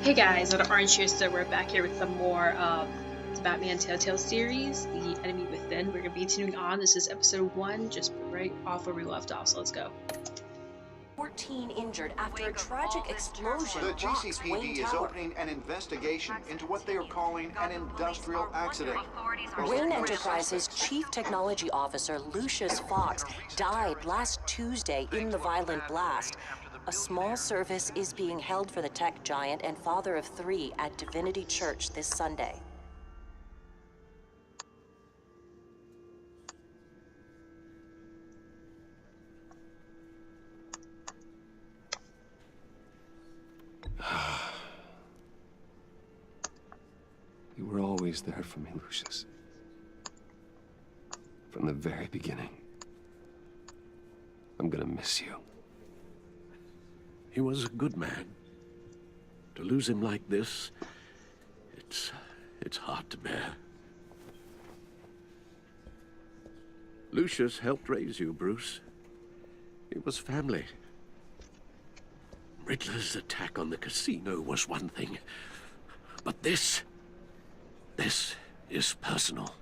Hey guys, OuterOrange here, so we're back here with some more the Batman Telltale series, The Enemy Within. We're going to be continuing on. This is episode 1, just right off where we left off, so let's go. 14 injured after a tragic explosion. The GCPD is opening an investigation into what they are calling an industrial accident. Wayne Enterprises' Chief Technology Officer Lucius Fox died last Tuesday in the violent blast. A small service is being held for the tech giant and father of 3 at Divinity Church this Sunday. You were always there for me, Lucius. From the very beginning. I'm gonna miss you. He was a good man. To lose him like this, it's hard to bear. Lucius helped raise you, Bruce. It was family. Riddler's attack on the casino was one thing, but this is personal.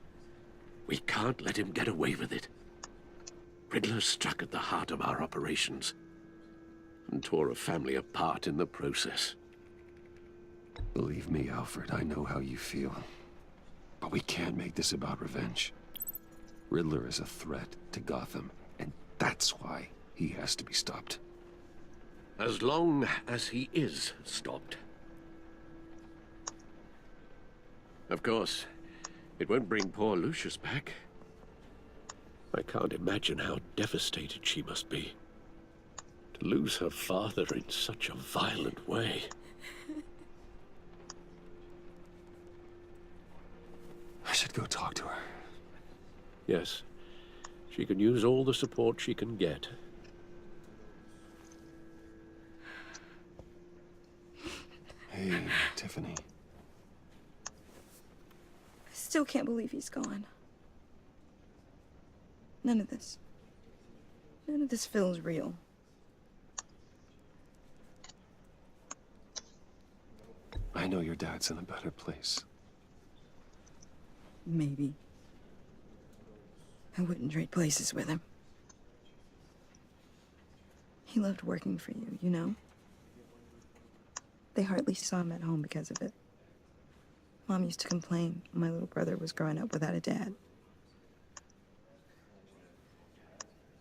We can't let him get away with it. Riddler struck at the heart of our operations and tore a family apart in the process. Believe me, Alfred, I know how you feel. But we can't make this about revenge. Riddler is a threat to Gotham, and that's why he has to be stopped. As long as he is stopped. Of course, it won't bring poor Lucius back. I can't imagine how devastated she must be. To lose her father in such a violent way. I should go talk to her. Yes, she can use all the support she can get. Hey, Tiffany. I still can't believe he's gone. None of this feels real. I know your dad's in a better place. Maybe. I wouldn't trade places with him. He loved working for you, you know? They hardly saw him at home because of it. Mom used to complain my little brother was growing up without a dad.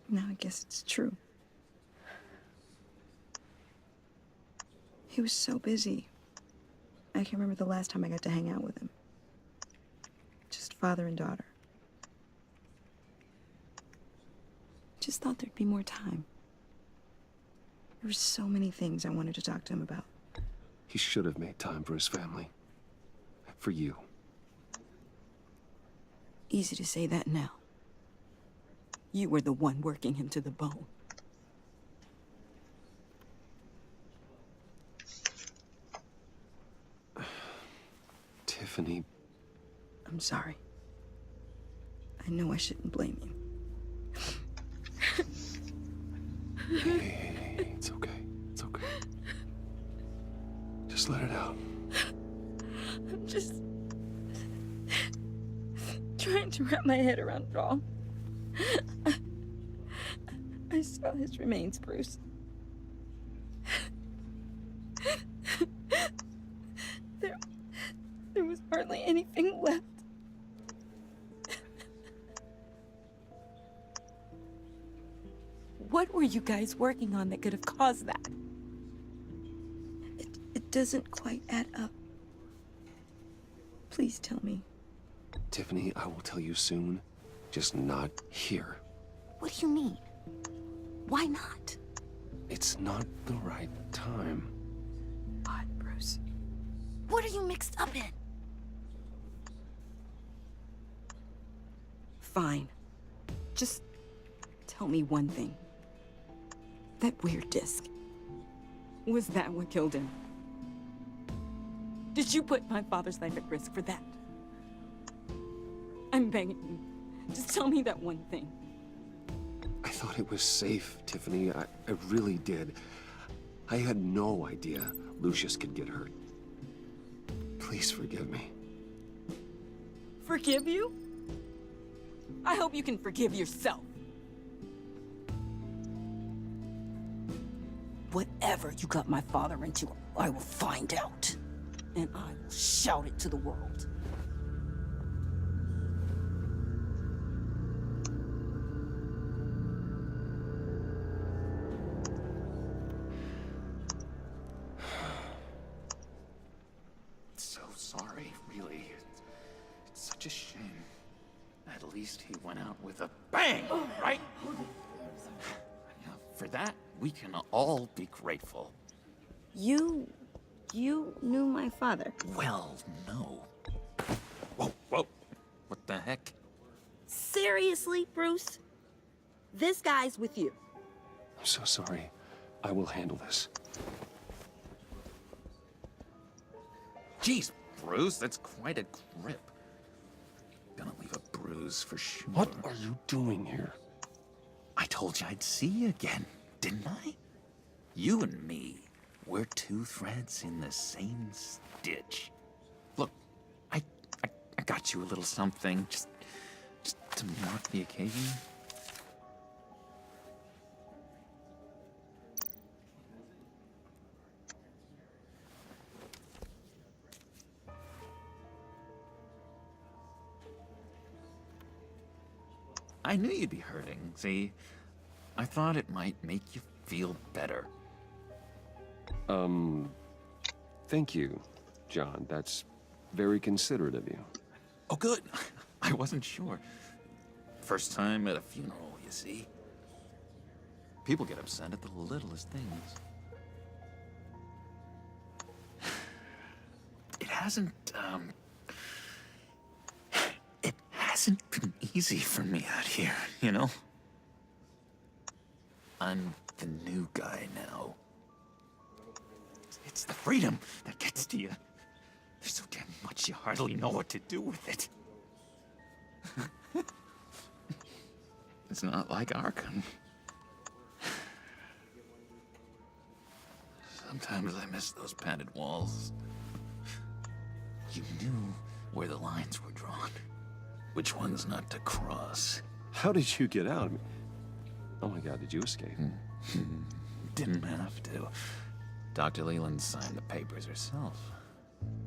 Now I guess it's true. He was so busy. I can't remember the last time I got to hang out with him. Just father and daughter. Just thought there'd be more time. There were so many things I wanted to talk to him about. He should have made time for his family. For you. Easy to say that now. You were the one working him to the bone. Tiffany. I'm sorry. I know I shouldn't blame you. Hey, it's okay. It's okay. Just let it out. I'm just trying to wrap my head around it all. I saw his remains, Bruce. There was hardly anything left. What were you guys working on that could have caused that? It doesn't quite add up. Please tell me. Tiffany, I will tell you soon. Just not here. What do you mean? Why not? It's not the right time. God, Bruce. What are you mixed up in? Fine. Just tell me one thing. That weird disc. Was that what killed him? Did you put my father's life at risk for that? I'm begging you. Just tell me that one thing. I thought it was safe, Tiffany. I really did. I had no idea Lucius could get hurt. Please forgive me. Forgive you? I hope you can forgive yourself. Whatever you got my father into, I will find out. And I will shout it to the world. So sorry, really. It's such a shame. At least he went out with a bang, right? Yeah, for that, we can all be grateful. You knew my father. Well, no. Whoa, whoa. What the heck? Seriously, Bruce? This guy's with you. I'm so sorry. I will handle this. Jeez, Bruce, that's quite a grip. Gonna leave a bruise for sure. What are you doing here? I told you I'd see you again, didn't I? You and me, we're two threads in the same stitch. Look, I got you a little something, just to mark the occasion. I knew you'd be hurting, see? I thought it might make you feel better. Thank you, John. That's very considerate of you. Oh, good. I wasn't sure. First time at a funeral, you see? People get upset at the littlest things. It hasn't been easy for me out here, you know? I'm the new guy now. It's the freedom that gets to you. There's so damn much you hardly know what to do with it. It's not like Arkham. Sometimes I miss those padded walls. You knew where the lines were drawn. Which ones not to cross. How did you get out? Oh my God, did you escape? Didn't have to. Dr. Leland signed the papers herself.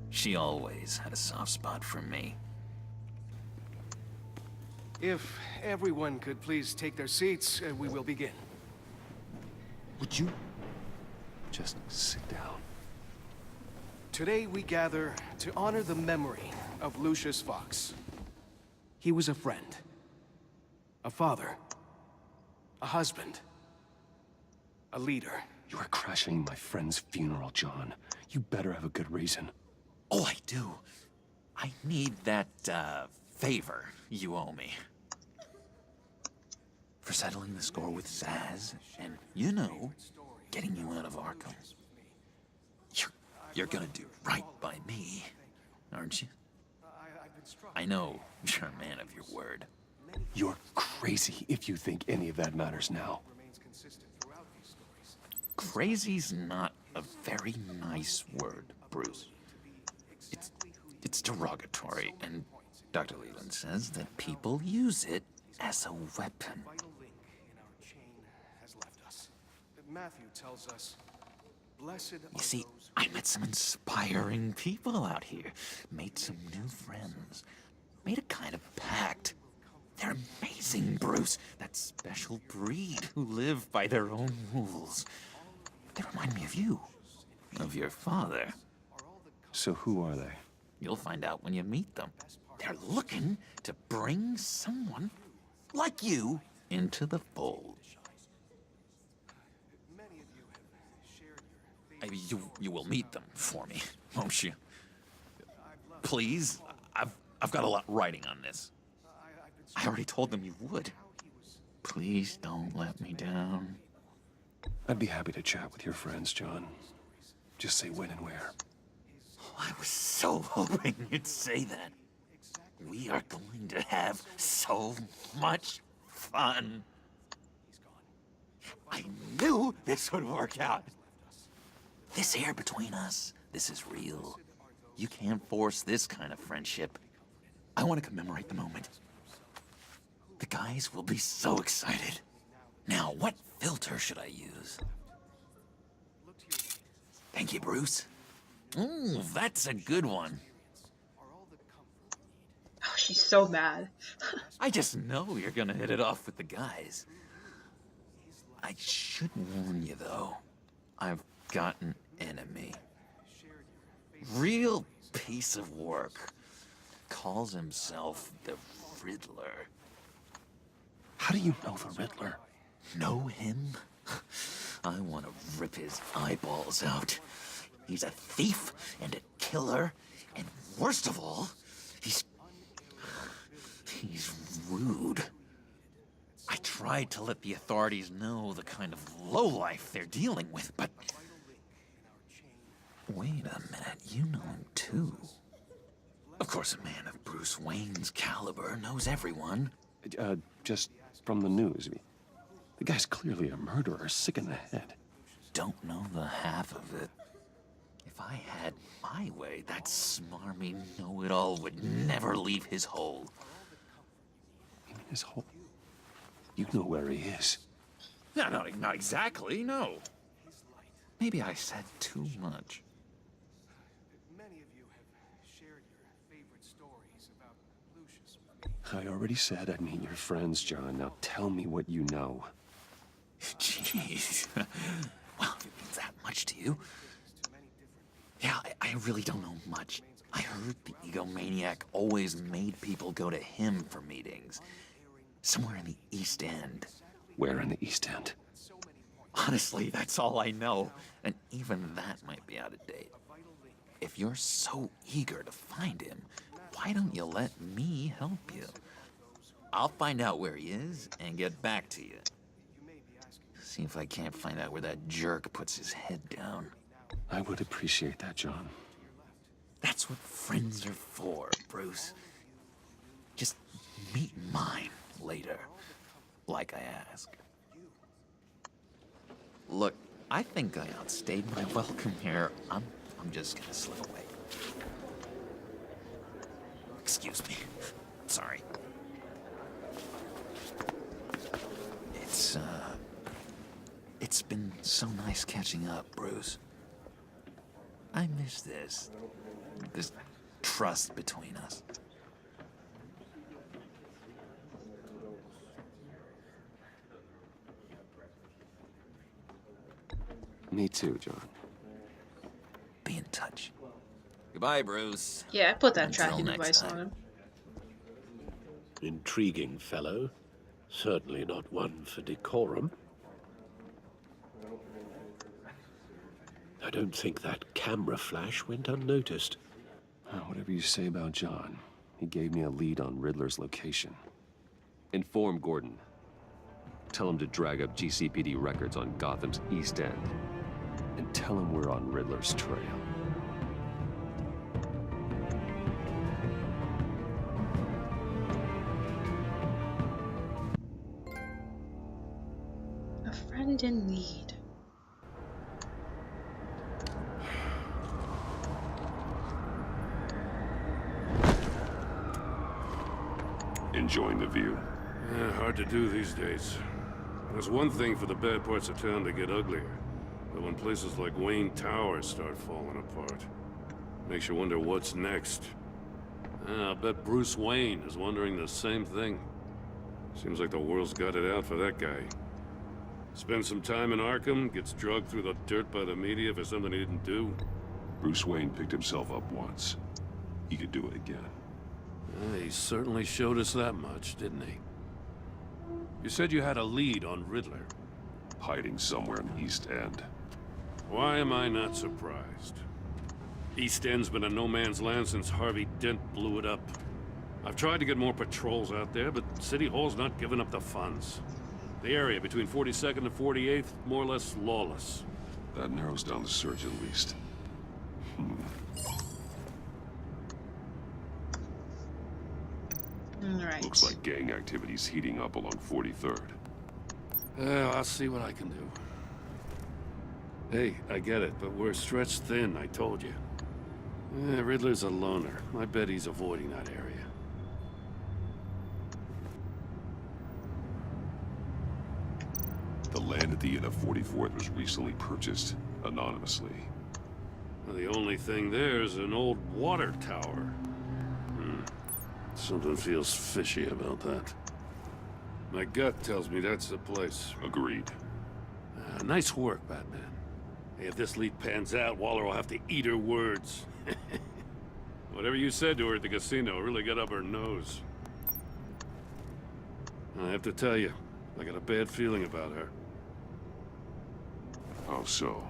She always had a soft spot for me. If everyone could please take their seats, we will begin. Would you just sit down? Today we gather to honor the memory of Lucius Fox. He was a friend, a father, a husband, a leader. You are crashing my friend's funeral, John. You better have a good reason. Oh, I do. I need that, favor you owe me. For settling the score with Zaz, and, you know, getting you out of Arkham. You're gonna do right by me, aren't you? I know you're a man of your word. You're crazy if you think any of that matters now. Crazy's not a very nice word, Bruce. It's derogatory, and Dr. Leland says that people use it as a weapon. Matthew tells us, blessed You see, I met some inspiring people out here. Made some new friends. Made a kind of pact. They're amazing, Bruce. That special breed who live by their own rules. They remind me of you. Of your father. So who are they? You'll find out when you meet them. They're looking to bring someone like you into the fold. You will meet them for me, won't you? Please, I've got a lot writing on this. I already told them you would. Please don't let me down. I'd be happy to chat with your friends, John. Just say when and where. I was so hoping you'd say that. We are going to have so much fun. I knew this would work out. This air between us, this is real. You can't force this kind of friendship. I want to commemorate the moment. The guys will be so excited. Now, what filter should I use? Thank you, Bruce. Ooh, that's a good one. Oh, she's so mad. I just know you're gonna hit it off with the guys. I should warn you, though. I've got an enemy. Real piece of work. Calls himself the Riddler. How do you know the Riddler? Know him? I want to rip his eyeballs out. He's a thief and a killer, and worst of all, he's rude. I tried to let the authorities know the kind of lowlife they're dealing with, but... Wait a minute, you know him too. Of course, a man of Bruce Wayne's caliber knows everyone. Just from the news. The guy's clearly a murderer, sick in the head. Don't know the half of it. If I had my way, that smarmy know-it-all would never leave his hole. His hole? You know where he is. No, not exactly, no. Maybe I said too much. Many of you have shared your favorite stories about Lucius with me. I already said I'd meet your friends, John. Now tell me what you know. Jeez. Well, if it means that much to you. Yeah, I really don't know much. I heard the egomaniac always made people go to him for meetings. Somewhere in the East End. Where in the East End? Honestly, that's all I know. And even that might be out of date. If you're so eager to find him, why don't you let me help you? I'll find out where he is and get back to you. See if I can't find out where that jerk puts his head down. I would appreciate that, John. That's what friends are for, Bruce. Just meet mine later, like I asked. Look, I think I outstayed my welcome here. I'm just gonna slip away. Excuse me. Sorry. It's been so nice catching up, Bruce. I miss this trust between us. Me too, John. Be in touch. Goodbye, Bruce. Yeah, I put that Until tracking next device time. on him. Intriguing fellow. Certainly not one for decorum. I don't think that camera flash went unnoticed. Whatever you say about John, he gave me a lead on Riddler's location. Inform Gordon. Tell him to drag up GCPD records on Gotham's East End. And tell him we're on Riddler's trail. A friend in need. Enjoying the view. Yeah, hard to do these days. There's one thing for the bad parts of town to get uglier, but when places like Wayne Tower start falling apart, makes you wonder what's next. I bet Bruce Wayne is wondering the same thing. Seems like the world's got it out for that guy. Spends some time in Arkham, gets drugged through the dirt by the media for something he didn't do. Bruce Wayne picked himself up once. He could do it again. He certainly showed us that much, didn't he? You said you had a lead on Riddler. Hiding somewhere in the East End. Why am I not surprised? East End's been a no-man's land since Harvey Dent blew it up. I've tried to get more patrols out there, but City Hall's not giving up the funds. The area between 42nd and 48th, more or less lawless. That narrows down the search at least. Alright. Looks like gang activity's heating up along 43rd. I'll see what I can do. Hey, I get it, but we're stretched thin, I told you. Riddler's a loner. I bet he's avoiding that area. The land at the end of 44th was recently purchased anonymously. Well, the only thing there is an old water tower. Something feels fishy about that. My gut tells me that's the place. Agreed. Nice work, Batman. Hey, if this lead pans out, Waller will have to eat her words. Whatever you said to her at the casino really got up her nose. I have to tell you, I got a bad feeling about her. How so?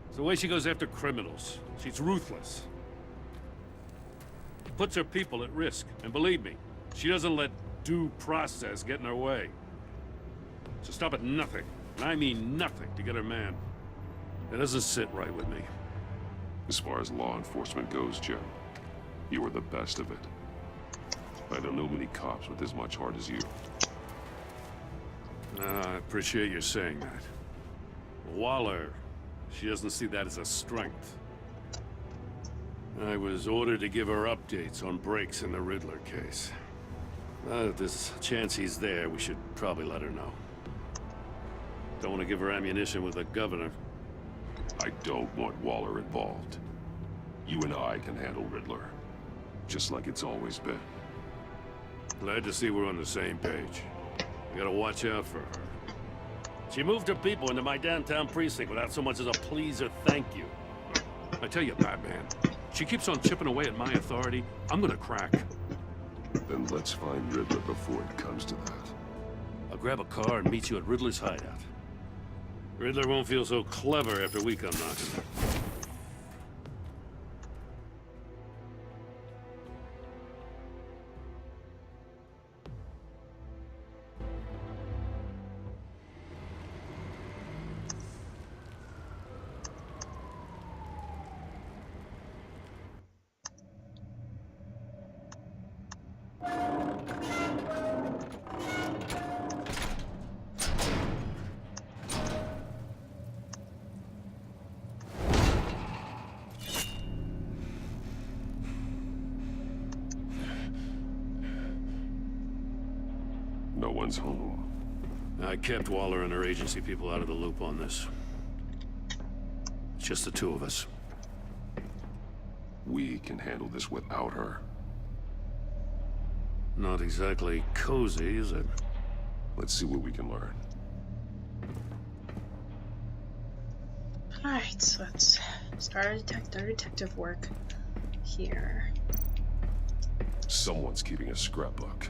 It's the way she goes after criminals. She's ruthless. Puts her people at risk. And believe me, she doesn't let due process get in her way. She'll stop at nothing, and I mean nothing, to get her man. It doesn't sit right with me. As far as law enforcement goes, Jim, you are the best of it. I don't know many cops with as much heart as you. I appreciate you saying that. Waller, she doesn't see that as a strength. I was ordered to give her updates on breaks in the Riddler case. If there's a chance he's there, we should probably let her know. Don't want to give her ammunition with the governor. I don't want Waller involved. You and I can handle Riddler, just like it's always been. Glad to see we're on the same page. We gotta watch out for her. She moved her people into my downtown precinct without so much as a please or thank you. I tell you, Batman, she keeps on chipping away at my authority, I'm gonna crack. Then let's find Riddler before it comes to that. I'll grab a car and meet you at Riddler's hideout. Riddler won't feel so clever after we come knocking. No one's home. I kept Waller and her agency people out of the loop on this. It's just the two of us. We can handle this without her. Not exactly cozy, is it? Let's see what we can learn. Alright, so let's start our detective work here. Someone's keeping a scrapbook.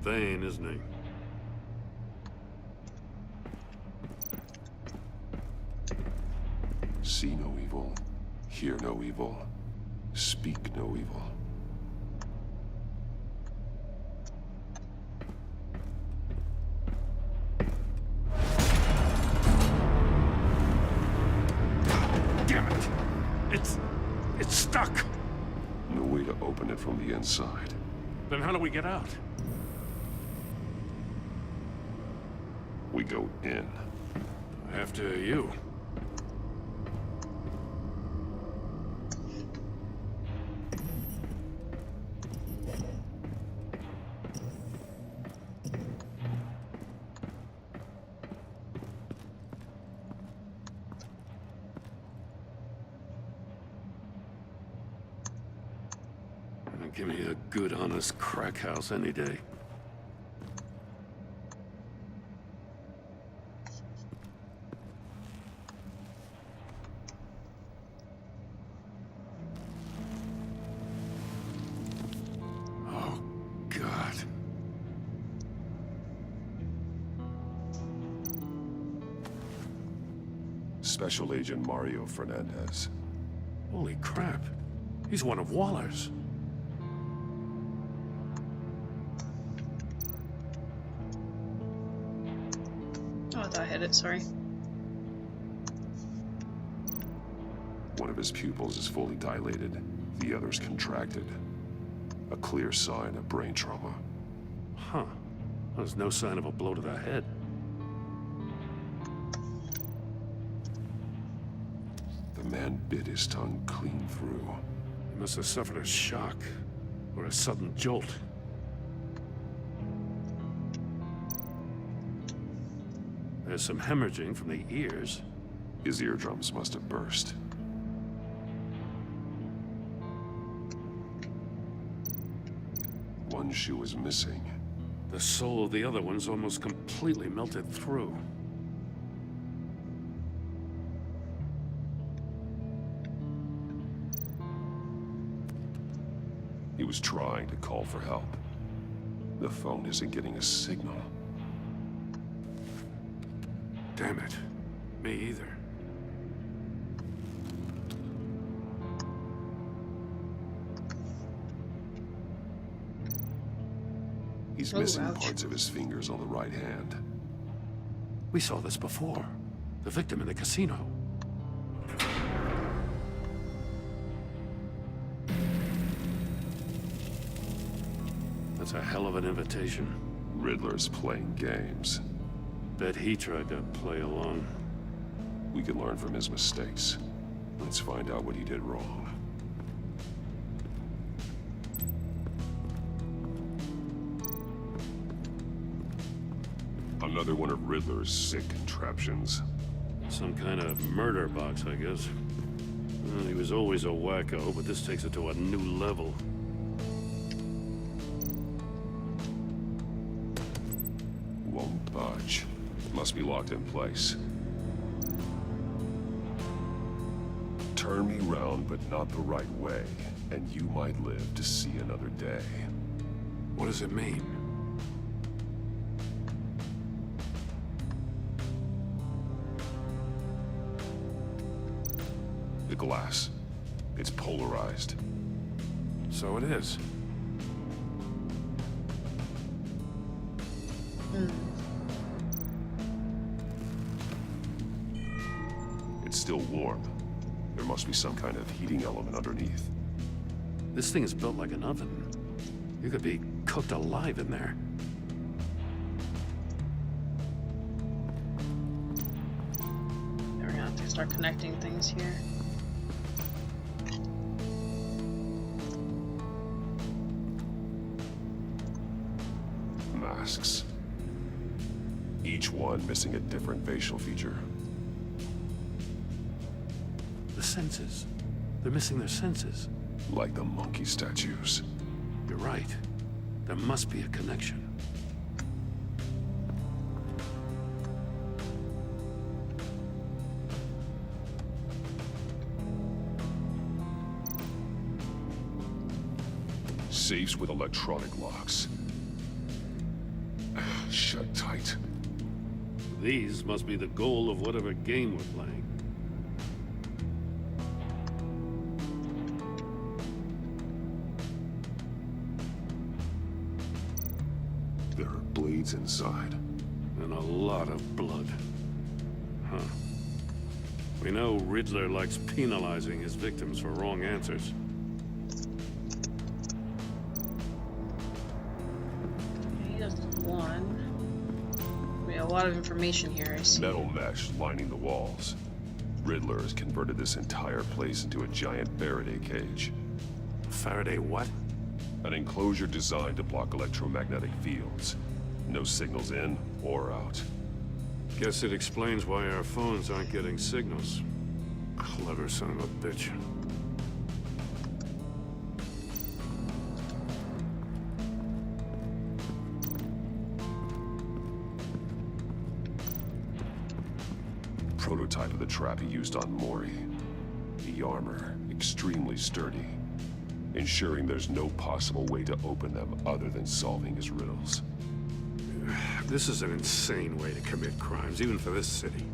Vain, isn't he? See no evil, hear no evil, speak no evil. Damn it! It's stuck! No way to open it from the inside. Then how do we get out? We go in. After you. Give me a good, honest crack house any day. Oh, God. Special Agent Mario Fernandez. Holy crap. He's one of Waller's. Oh, I thought I hit it, sorry. One of his pupils is fully dilated, the other's contracted. A clear sign of brain trauma. Huh. There's no sign of a blow to the head. The man bit his tongue clean through. He must have suffered a shock or a sudden jolt. There's some hemorrhaging from the ears. His eardrums must have burst. One shoe is missing. The sole of the other one's almost completely melted through. He was trying to call for help. The phone isn't getting a signal. Damn it. Me either. He's missing parts of his fingers on the right hand. We saw this before. The victim in the casino. That's a hell of an invitation. Riddler's playing games. Bet he tried to play along. We can learn from his mistakes. Let's find out what he did wrong. Another one of Riddler's sick contraptions. Some kind of murder box, I guess. Well, he was always a wacko, but this takes it to a new level. Won't budge. Must be locked in place. Turn me round, but not the right way, and you might live to see another day. What does it mean? The glass. It's polarized. So it is. It's still warm. There must be some kind of heating element underneath. This thing is built like an oven. You could be cooked alive in there. We're gonna have to start connecting things here. Masks. Each one missing a different facial feature. The senses. They're missing their senses. Like the monkey statues. You're right. There must be a connection. Safes with electronic locks. Shut tight. These must be the goal of whatever game we're playing. There are blades inside. And a lot of blood. Huh. We know Riddler likes penalizing his victims for wrong answers. He does one. We have a lot of information here, I see. Metal mesh lining the walls. Riddler has converted this entire place into a giant Faraday cage. Faraday what? An enclosure designed to block electromagnetic fields. No signals in or out. Guess it explains why our phones aren't getting signals. Clever son of a bitch. Prototype of the trap he used on Mori. The armor, extremely sturdy, ensuring there's no possible way to open them other than solving his riddles. This is an insane way to commit crimes, even for this city.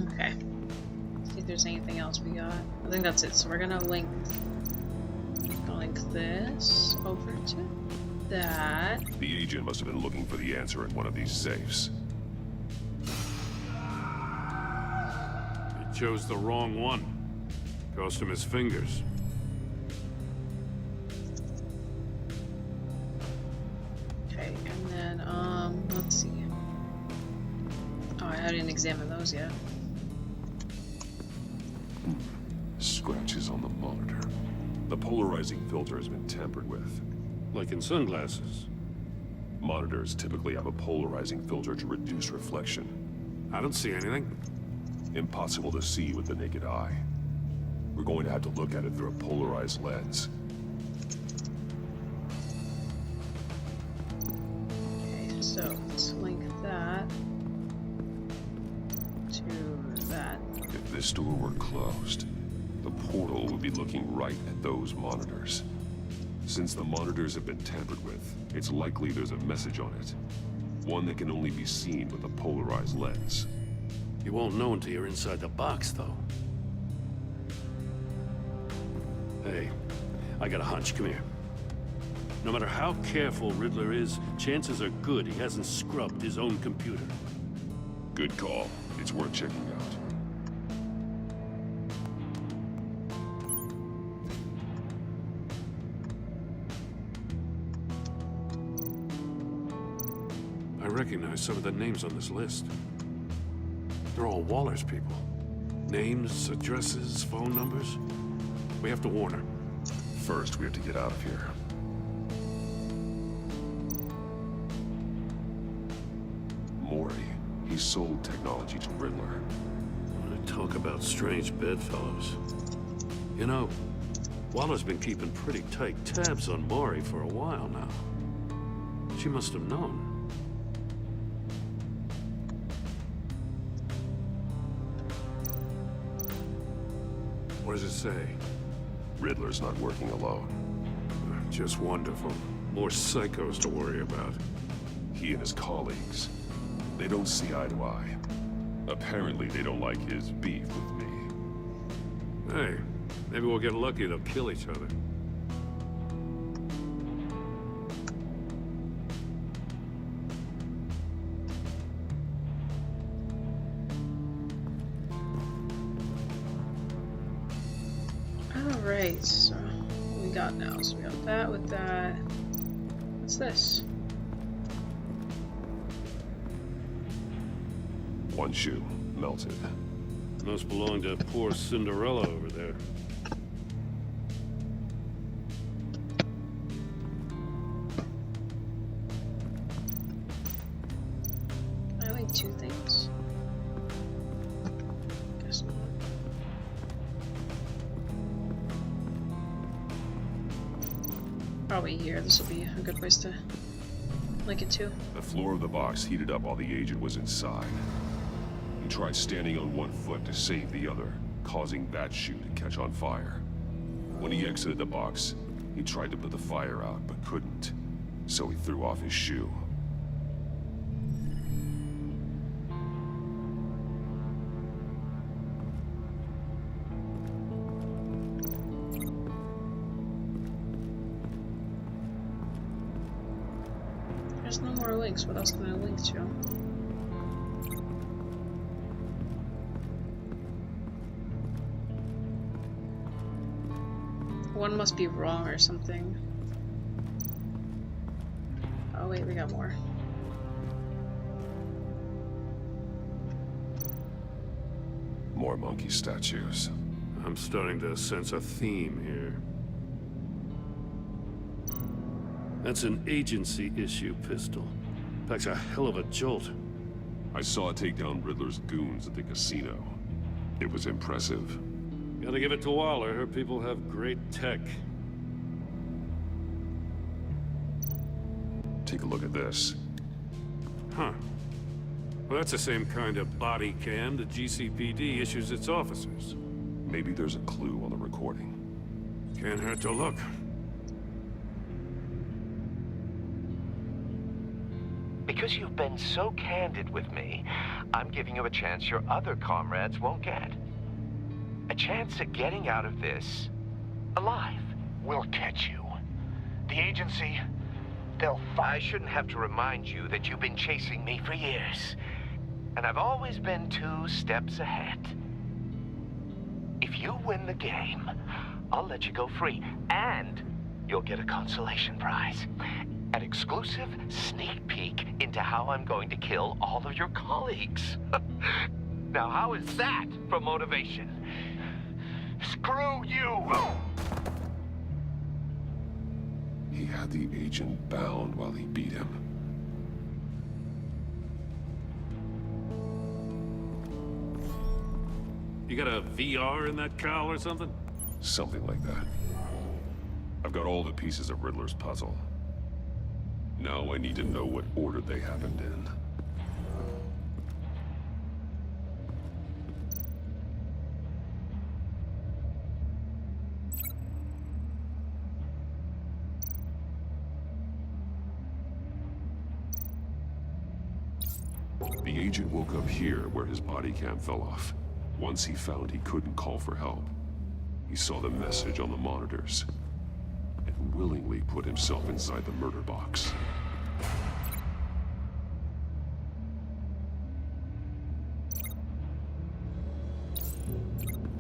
Okay. See if there's anything else we got. I think that's it. So we're gonna link this over to that. The agent must have been looking for the answer in one of these safes. He chose the wrong one. Cost him his fingers. Okay, and then let's see. Oh, I didn't examine those yet. is on the monitor. The polarizing filter has been tampered with. Like in sunglasses. Monitors typically have a polarizing filter to reduce reflection. I don't see anything. Impossible to see with the naked eye. We're going to have to look at it through a polarized lens. Okay, so let's link that to that. If this door were closed, the portal would be looking right at those monitors. Since the monitors have been tampered with, it's likely there's a message on it. One that can only be seen with a polarized lens. You won't know until you're inside the box, though. Hey, I got a hunch. Come here. No matter how careful Riddler is, chances are good he hasn't scrubbed his own computer. Good call. It's worth checking out. I recognize some of the names on this list. They're all Waller's people. Names, addresses, phone numbers. We have to warn her. First, we have to get out of here. Mori. He sold technology to Riddler. Talk about strange bedfellows. You know, Waller's been keeping pretty tight tabs on Mori for a while now. She must have known. What does it say? Riddler's not working alone. Just wonderful. More psychos to worry about. He and his colleagues, they don't see eye to eye. Apparently, they don't like his beef with me. Hey, maybe we'll get lucky they'll kill each other. Alright, so what we got now? So we got that with that. What's this? One shoe, melted. Must belong to poor Cinderella over there. I like two things. Guess not. Probably here. This will be a good place to link it to. The floor of the box heated up while the agent was inside. He tried standing on one foot to save the other, causing that shoe to catch on fire. When he exited the box, he tried to put the fire out, but couldn't. So he threw off his shoe. There's no more links. What else can I link to? One must be wrong or something. Oh wait, we got more. More monkey statues. I'm starting to sense a theme here. That's an agency issue pistol. Packs a hell of a jolt. I saw it take down Riddler's goons at the casino. It was impressive. Gotta give it to Waller. Her people have great tech. Take a look at this. Huh. Well, that's the same kind of body cam the GCPD issues its officers. Maybe there's a clue on the recording. Can't hurt to look. Because you've been so candid with me, I'm giving you a chance your other comrades won't get. A chance at getting out of this alive. We'll catch you. The agency, they'll I shouldn't have to remind you that you've been chasing me for years. And I've always been 2 steps ahead. If you win the game, I'll let you go free. And you'll get a consolation prize. An exclusive sneak peek into how I'm going to kill all of your colleagues. Now, how is that for motivation? Screw you! He had the agent bound while he beat him. You got a VR in that cowl or something? Something like that. I've got all the pieces of Riddler's puzzle. Now I need to know what order they happened in. The agent woke up here where his body cam fell off. Once he found he couldn't call for help, he saw the message on the monitors and willingly put himself inside the murder box.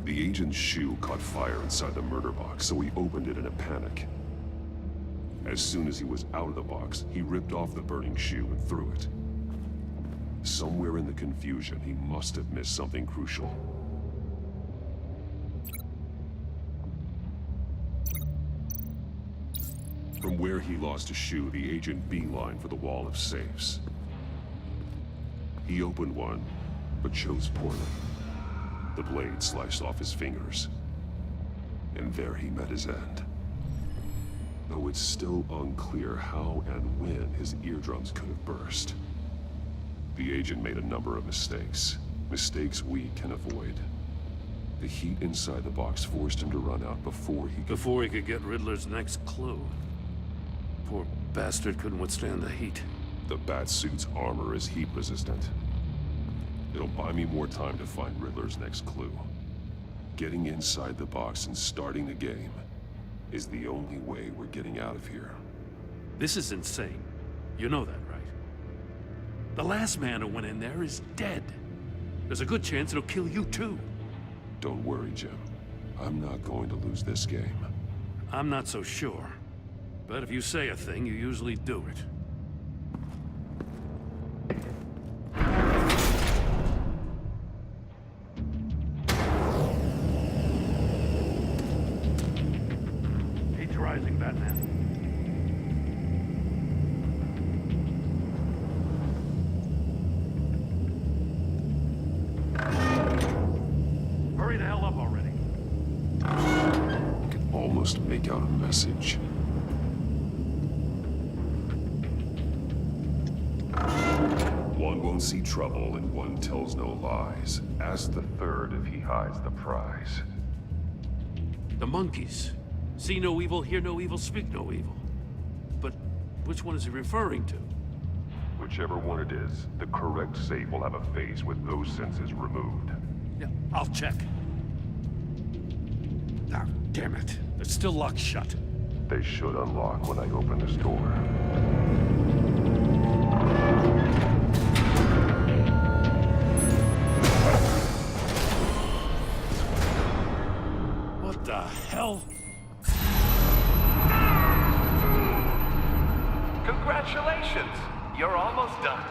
The agent's shoe caught fire inside the murder box, so he opened it in a panic. As soon as he was out of the box, he ripped off the burning shoe and threw it. Somewhere in the confusion, he must have missed something crucial. From where he lost a shoe, the agent beelined for the wall of safes. He opened one, but chose poorly. The blade sliced off his fingers. And there he met his end. Though it's still unclear how and when his eardrums could have burst. The agent made a number of mistakes. Mistakes we can avoid. The heat inside the box forced him to run out before he could get Riddler's next clue. Poor bastard couldn't withstand the heat. The Batsuit's armor is heat resistant. It'll buy me more time to find Riddler's next clue. Getting inside the box and starting the game is the only way we're getting out of here. This is insane. You know that, right? The last man who went in there is dead. There's a good chance it'll kill you too. Don't worry, Jim. I'm not going to lose this game. I'm not so sure. But if you say a thing, you usually do it. Heat's rising, Batman. Hurry the hell up already. I can almost make out a message. One won't see trouble and one tells no lies. Ask the third if he hides the prize. The monkeys. See no evil, hear no evil, speak no evil. But which one is he referring to? Whichever one it is, the correct safe will have a face with those senses removed. Yeah, I'll check. Ah, damn it. It's still locked shut. They should unlock when I open this door. What the hell? Congratulations! You're almost done.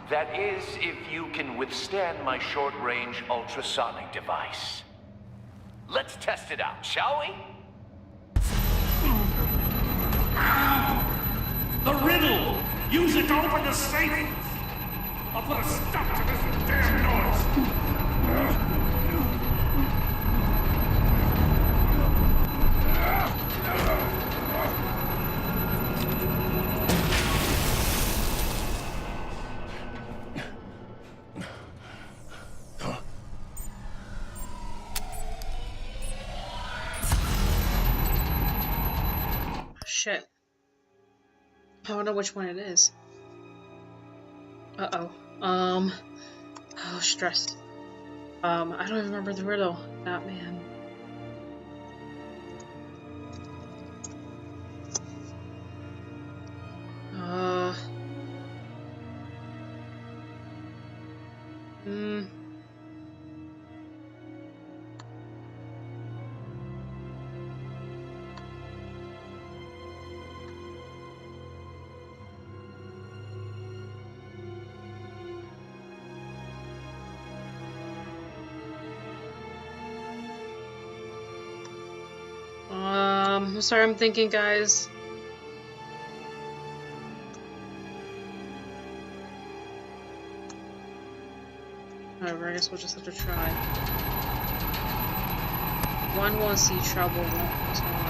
That is, if you can withstand my short-range ultrasonic device. Let's test it out, shall we? The riddle! Use it to open the safe! I'll put a stop to this damn noise! Shit. I don't know which one it is. Uh-oh. Oh, stressed. I don't even remember the riddle. Batman. Sorry, I'm thinking, guys. Whatever, I guess we'll just have to try. One won't see trouble, one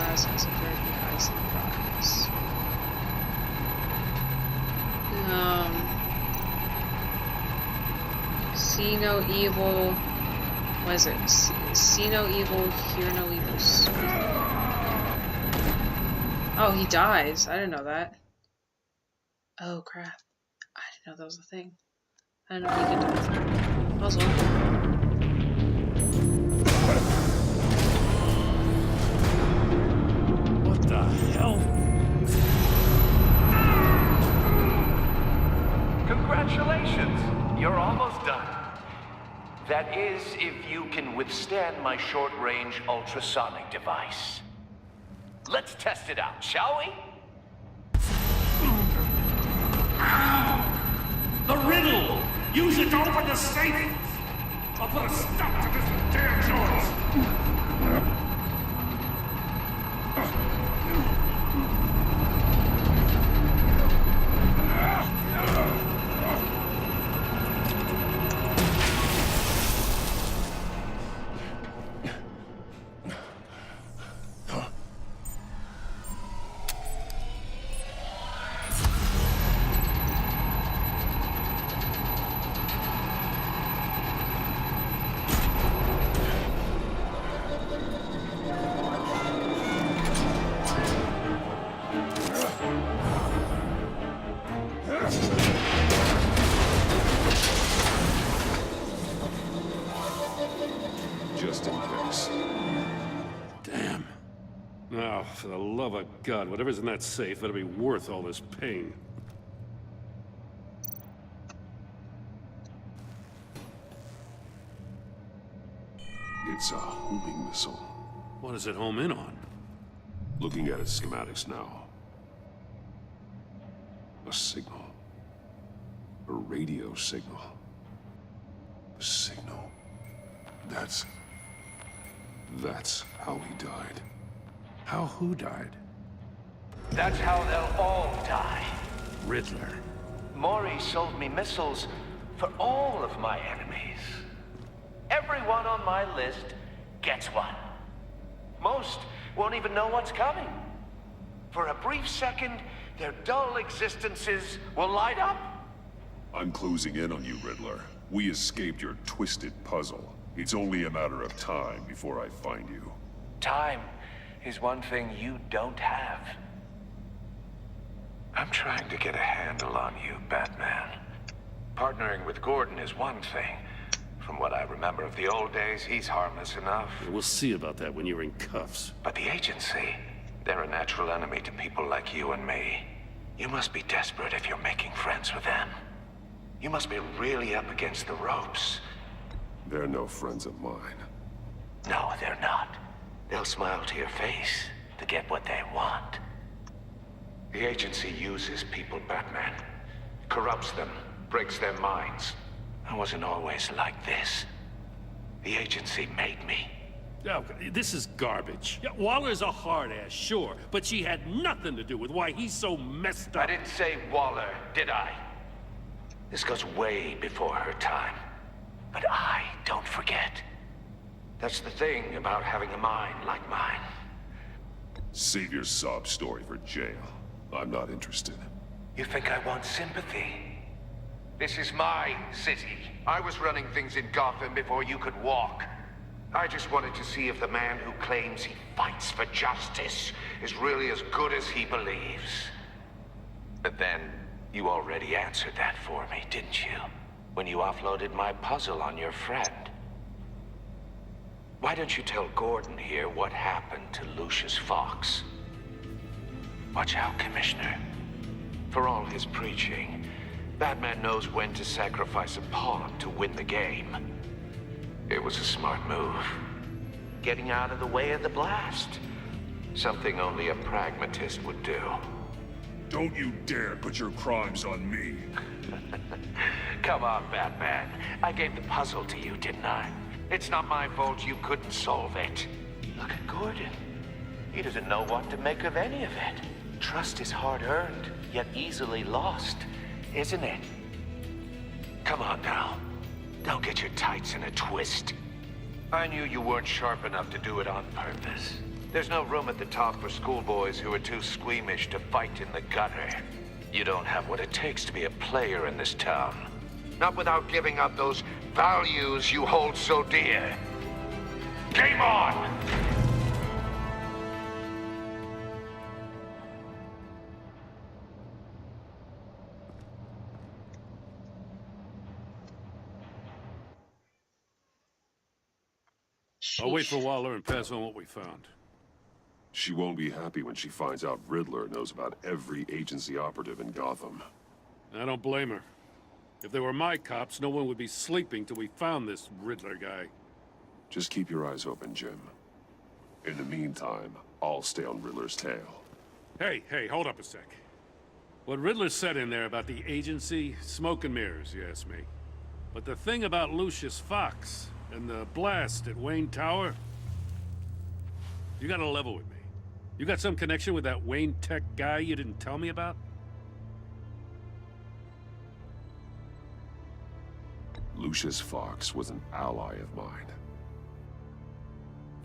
has security eyes and progress. See no evil. What is it? See no evil, hear no evil. Oh, he dies. I didn't know that. Oh, crap. I didn't know that was a thing. I didn't know he could die. Puzzle. What the hell? Congratulations! You're almost done. That is, if you can withstand my short-range ultrasonic device. Let's test it out, shall we? The riddle! Use it to open the safe! I'll put a stop to this damn noise! For the love of God, whatever's in that safe better be worth all this pain. It's a homing missile. What does it home in on? Looking at its schematics now. A signal. A radio signal. A signal. That's how he died. How who died? That's how they'll all die. Riddler. Maury sold me missiles for all of my enemies. Everyone on my list gets one. Most won't even know what's coming. For a brief second, their dull existences will light up. I'm closing in on you, Riddler. We escaped your twisted puzzle. It's only a matter of time before I find you. Time is one thing you don't have. I'm trying to get a handle on you, Batman. Partnering with Gordon is one thing. From what I remember of the old days, he's harmless enough. We'll see about that when you're in cuffs. But the agency, they're a natural enemy to people like you and me. You must be desperate if you're making friends with them. You must be really up against the ropes. They're no friends of mine. No, they're not. They'll smile to your face to get what they want. The agency uses people, Batman. Corrupts them, breaks their minds. I wasn't always like this. The agency made me. Oh, this is garbage. Yeah, Waller's a hard-ass, sure, but she had nothing to do with why he's so messed up. I didn't say Waller, did I? This goes way before her time. But I don't forget. That's the thing about having a mind like mine. Save your sob story for jail. I'm not interested. You think I want sympathy? This is my city. I was running things in Gotham before you could walk. I just wanted to see if the man who claims he fights for justice is really as good as he believes. But then, you already answered that for me, didn't you? When you offloaded my puzzle on your friend. Why don't you tell Gordon here what happened to Lucius Fox? Watch out, Commissioner. For all his preaching, Batman knows when to sacrifice a pawn to win the game. It was a smart move. Getting out of the way of the blast. Something only a pragmatist would do. Don't you dare put your crimes on me. Come on, Batman. I gave the puzzle to you, didn't I? It's not my fault you couldn't solve it. Look at Gordon. He doesn't know what to make of any of it. Trust is hard-earned, yet easily lost, isn't it? Come on now. Don't get your tights in a twist. I knew you weren't sharp enough to do it on purpose. There's no room at the top for schoolboys who are too squeamish to fight in the gutter. You don't have what it takes to be a player in this town. Not without giving up those values you hold so dear. Game on! I'll wait for Waller and pass on what we found. She won't be happy when she finds out Riddler knows about every agency operative in Gotham. I don't blame her. If they were my cops, no one would be sleeping till we found this Riddler guy. Just keep your eyes open, Jim. In the meantime, I'll stay on Riddler's tail. Hey, hold up a sec. What Riddler said in there about the agency, smoke and mirrors, you ask me. But the thing about Lucius Fox and the blast at Wayne Tower, you gotta level with me. You got some connection with that Wayne Tech guy you didn't tell me about? Lucius Fox was an ally of mine.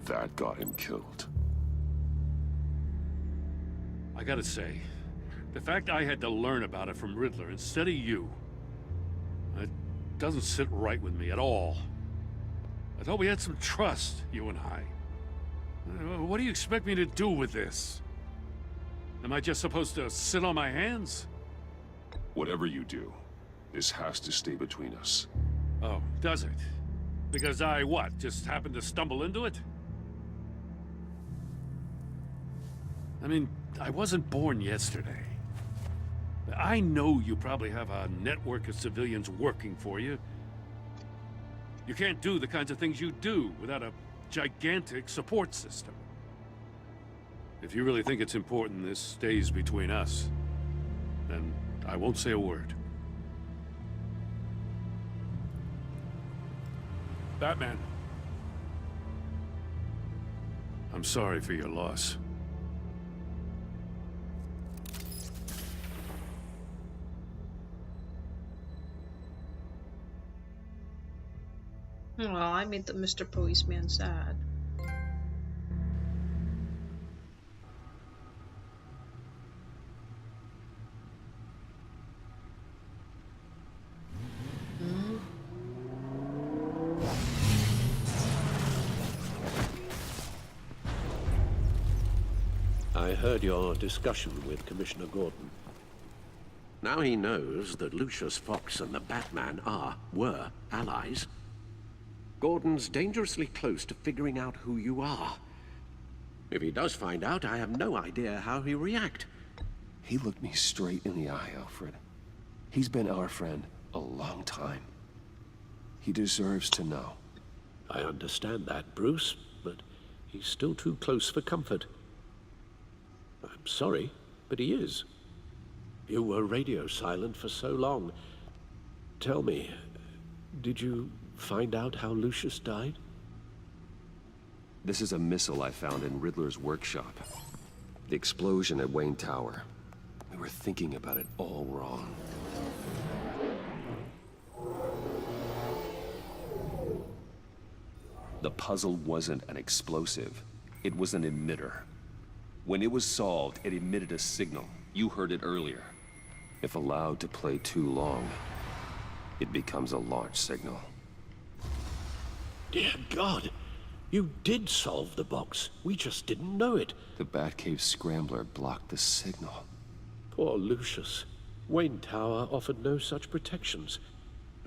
That got him killed. I gotta say, the fact I had to learn about it from Riddler instead of you, it doesn't sit right with me at all. I thought we had some trust, you and I. What do you expect me to do with this? Am I just supposed to sit on my hands? Whatever you do, this has to stay between us. Oh, does it? Because I, what, just happened to stumble into it? I mean, I wasn't born yesterday. I know you probably have a network of civilians working for you. You can't do the kinds of things you do without a gigantic support system. If you really think it's important this stays between us, then I won't say a word. Batman. I'm sorry for your loss. Well, I made the Mr. Policeman sad. I heard your discussion with Commissioner Gordon. Now he knows that Lucius Fox and the Batman were allies. Gordon's dangerously close to figuring out who you are. If he does find out, I have no idea how he'll react. He looked me straight in the eye, Alfred. He's been our friend a long time. He deserves to know. I understand that, Bruce, but he's still too close for comfort. I'm sorry, but he is. You were radio silent for so long. Tell me, did you find out how Lucius died? This is a missile I found in Riddler's workshop. The explosion at Wayne Tower. We were thinking about it all wrong. The puzzle wasn't an explosive. It was an emitter. When it was solved, it emitted a signal. You heard it earlier. If allowed to play too long, it becomes a launch signal. Dear God, you did solve the box. We just didn't know it. The Batcave scrambler blocked the signal. Poor Lucius. Wayne Tower offered no such protections.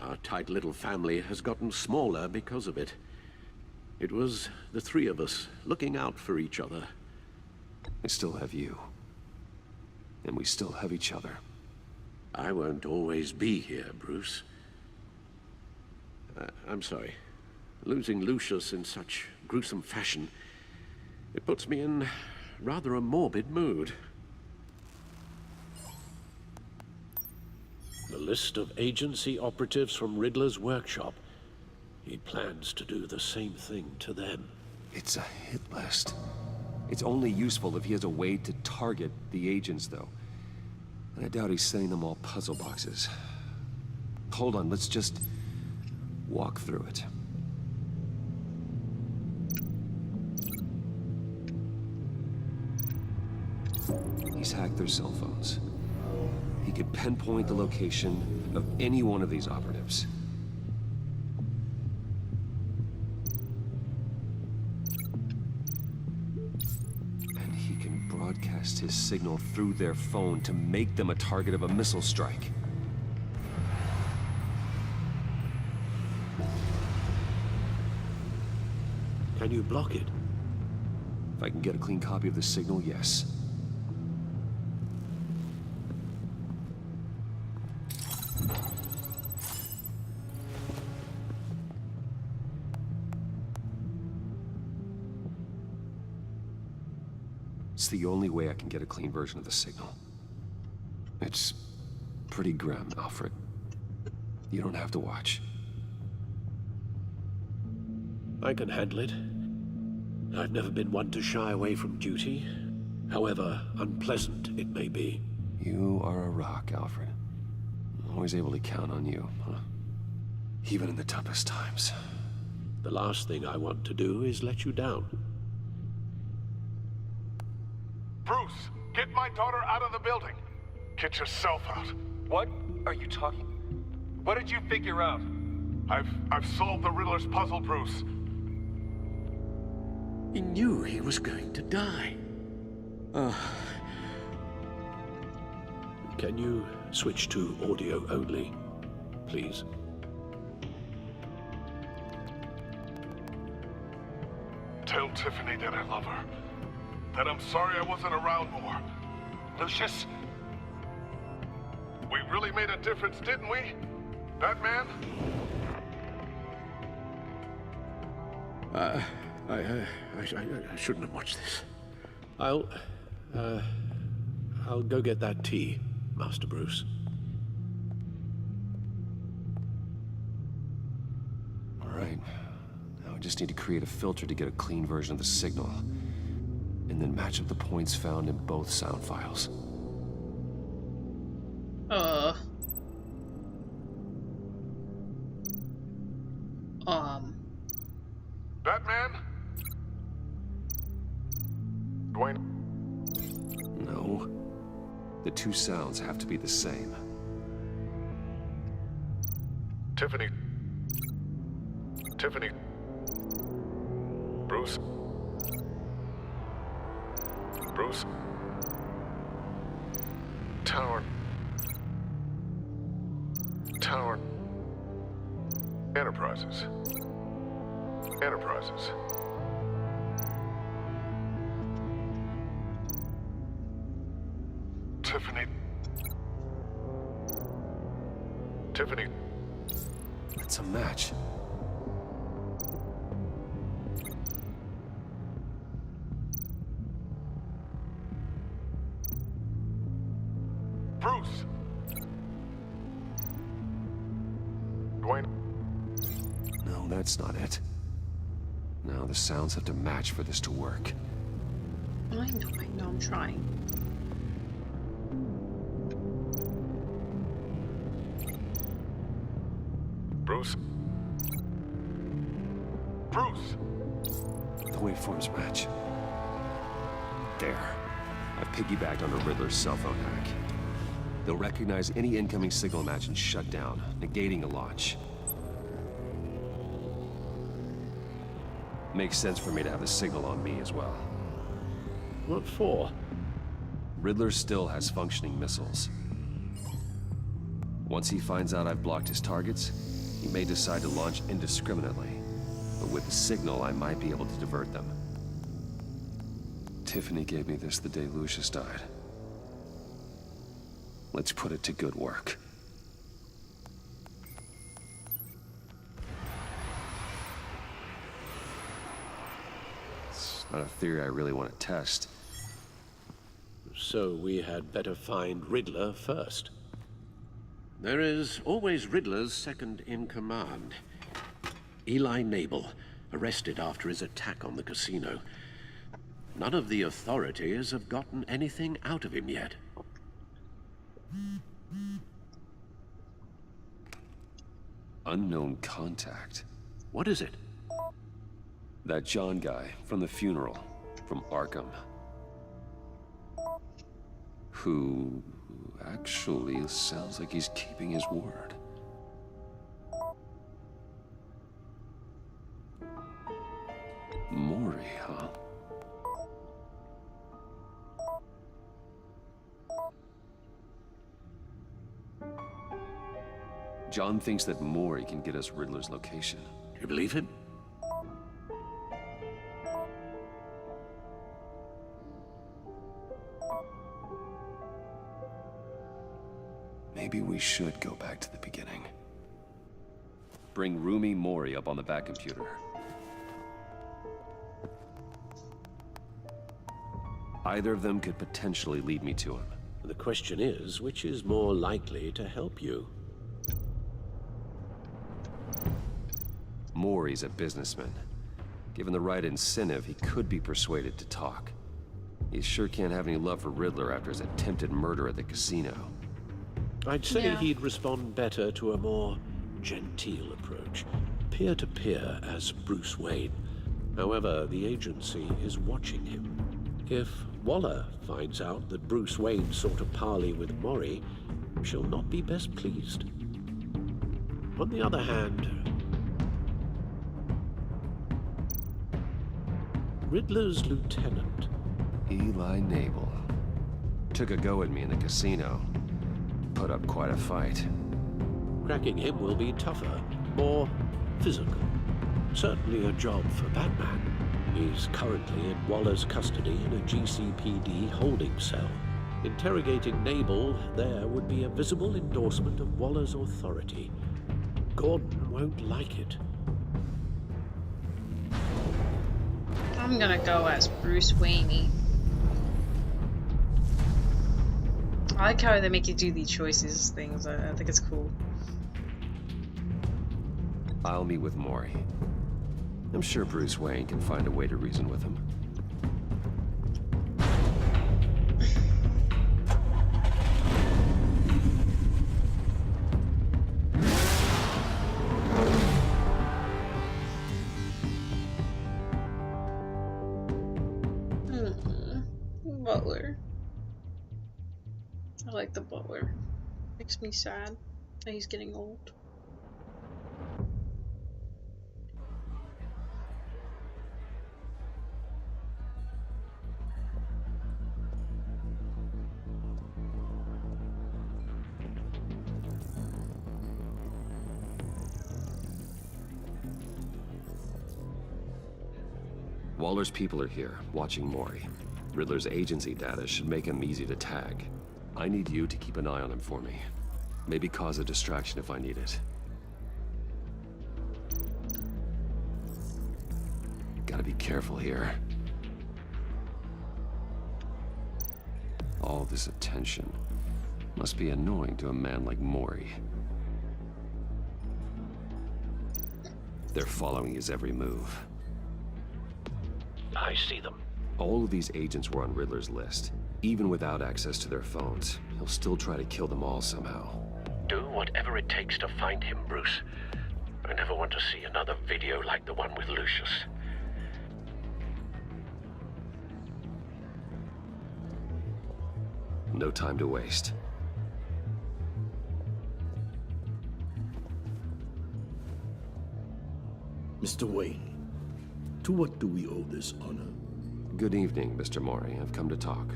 Our tight little family has gotten smaller because of it. It was the three of us looking out for each other. I still have you. And we still have each other. I won't always be here, Bruce. I'm sorry. Losing Lucius in such gruesome fashion, it puts me in rather a morbid mood. The list of agency operatives from Riddler's workshop. He plans to do the same thing to them. It's a hit list. It's only useful if he has a way to target the agents, though. And I doubt he's sending them all puzzle boxes. Hold on, let's just walk through it. He's hacked their cell phones. He could pinpoint the location of any one of these operatives. And he can broadcast his signal through their phone to make them a target of a missile strike. Can you block it? If I can get a clean copy of the signal, yes. It's the only way I can get a clean version of the signal. It's pretty grim, Alfred. You don't have to watch. I can handle it. I've never been one to shy away from duty, however unpleasant it may be. You are a rock, Alfred. I'm always able to count on you, huh? Even in the toughest times. The last thing I want to do is let you down. Bruce, get my daughter out of the building. Get yourself out. What are you talking? What did you figure out? I've solved the Riddler's puzzle, Bruce. He knew he was going to die. Can you switch to audio only, please? Tell Tiffany that I love her. That I'm sorry I wasn't around more. Lucius, we really made a difference, didn't we? Batman? I shouldn't have watched this. I'll go get that tea, Master Bruce. All right. Now I just need to create a filter to get a clean version of the signal. And then match up the points found in both sound files. Batman? Dwayne? No. The two sounds have to be the same. Tiffany. Bruce? Bruce? Tower. Enterprises. Tiffany. That's a match. Bruce! Dwayne? No, that's not it. Now the sounds have to match for this to work. I know, I'm trying. Bruce? The waveforms match. There. I've piggybacked on a Riddler's cell phone hack. They'll recognize any incoming signal match and shut down, negating a launch. Makes sense for me to have the signal on me as well. What for? Riddler still has functioning missiles. Once he finds out I've blocked his targets, he may decide to launch indiscriminately. But with the signal, I might be able to divert them. Tiffany gave me this the day Lucius died. Let's put it to good work. It's not a theory I really want to test. So we had better find Riddler first. There is always Riddler's second in command. Eli Nabel, arrested after his attack on the casino. None of the authorities have gotten anything out of him yet. Unknown contact. What is it? That John guy from the funeral, from Arkham. Who actually sounds like he's keeping his word. Mori, huh? John thinks that Mori can get us Riddler's location. You believe him? Maybe we should go back to the beginning. Bring Rumi Mori up on the back computer. Either of them could potentially lead me to him. The question is, which is more likely to help you? Mori's a businessman. Given the right incentive, he could be persuaded to talk. He sure can't have any love for Riddler after his attempted murder at the casino. I'd say he'd respond better to a more genteel approach, peer-to-peer as Bruce Wayne. However, the agency is watching him. If Waller finds out that Bruce Wayne sought a parley with Mori, she'll not be best pleased. On the other hand, Riddler's lieutenant, Eli Nabel, took a go at me in the casino. Put up quite a fight. Cracking him will be tougher, more physical. Certainly a job for Batman. He's currently in Waller's custody in a GCPD holding cell. Interrogating Nabel there would be a visible endorsement of Waller's authority. Gordon won't like it. I'm gonna go as Bruce Wayne. I like how they make you do these choices things. I think it's cool. I'll meet with Mori. I'm sure Bruce Wayne can find a way to reason with him. Butler. I like the butler. Makes me sad that he's getting old. Waller's people are here, watching Mori. Riddler's agency data should make him easy to tag. I need you to keep an eye on him for me. Maybe cause a distraction if I need it. Gotta be careful here. All this attention must be annoying to a man like Mori. They're following his every move. I see them. All of these agents were on Riddler's list. Even without access to their phones, he'll still try to kill them all somehow. Do whatever it takes to find him, Bruce. I never want to see another video like the one with Lucius. No time to waste. Mr. Wayne, to what do we owe this honor? Good evening, Mr. Mori. I've come to talk.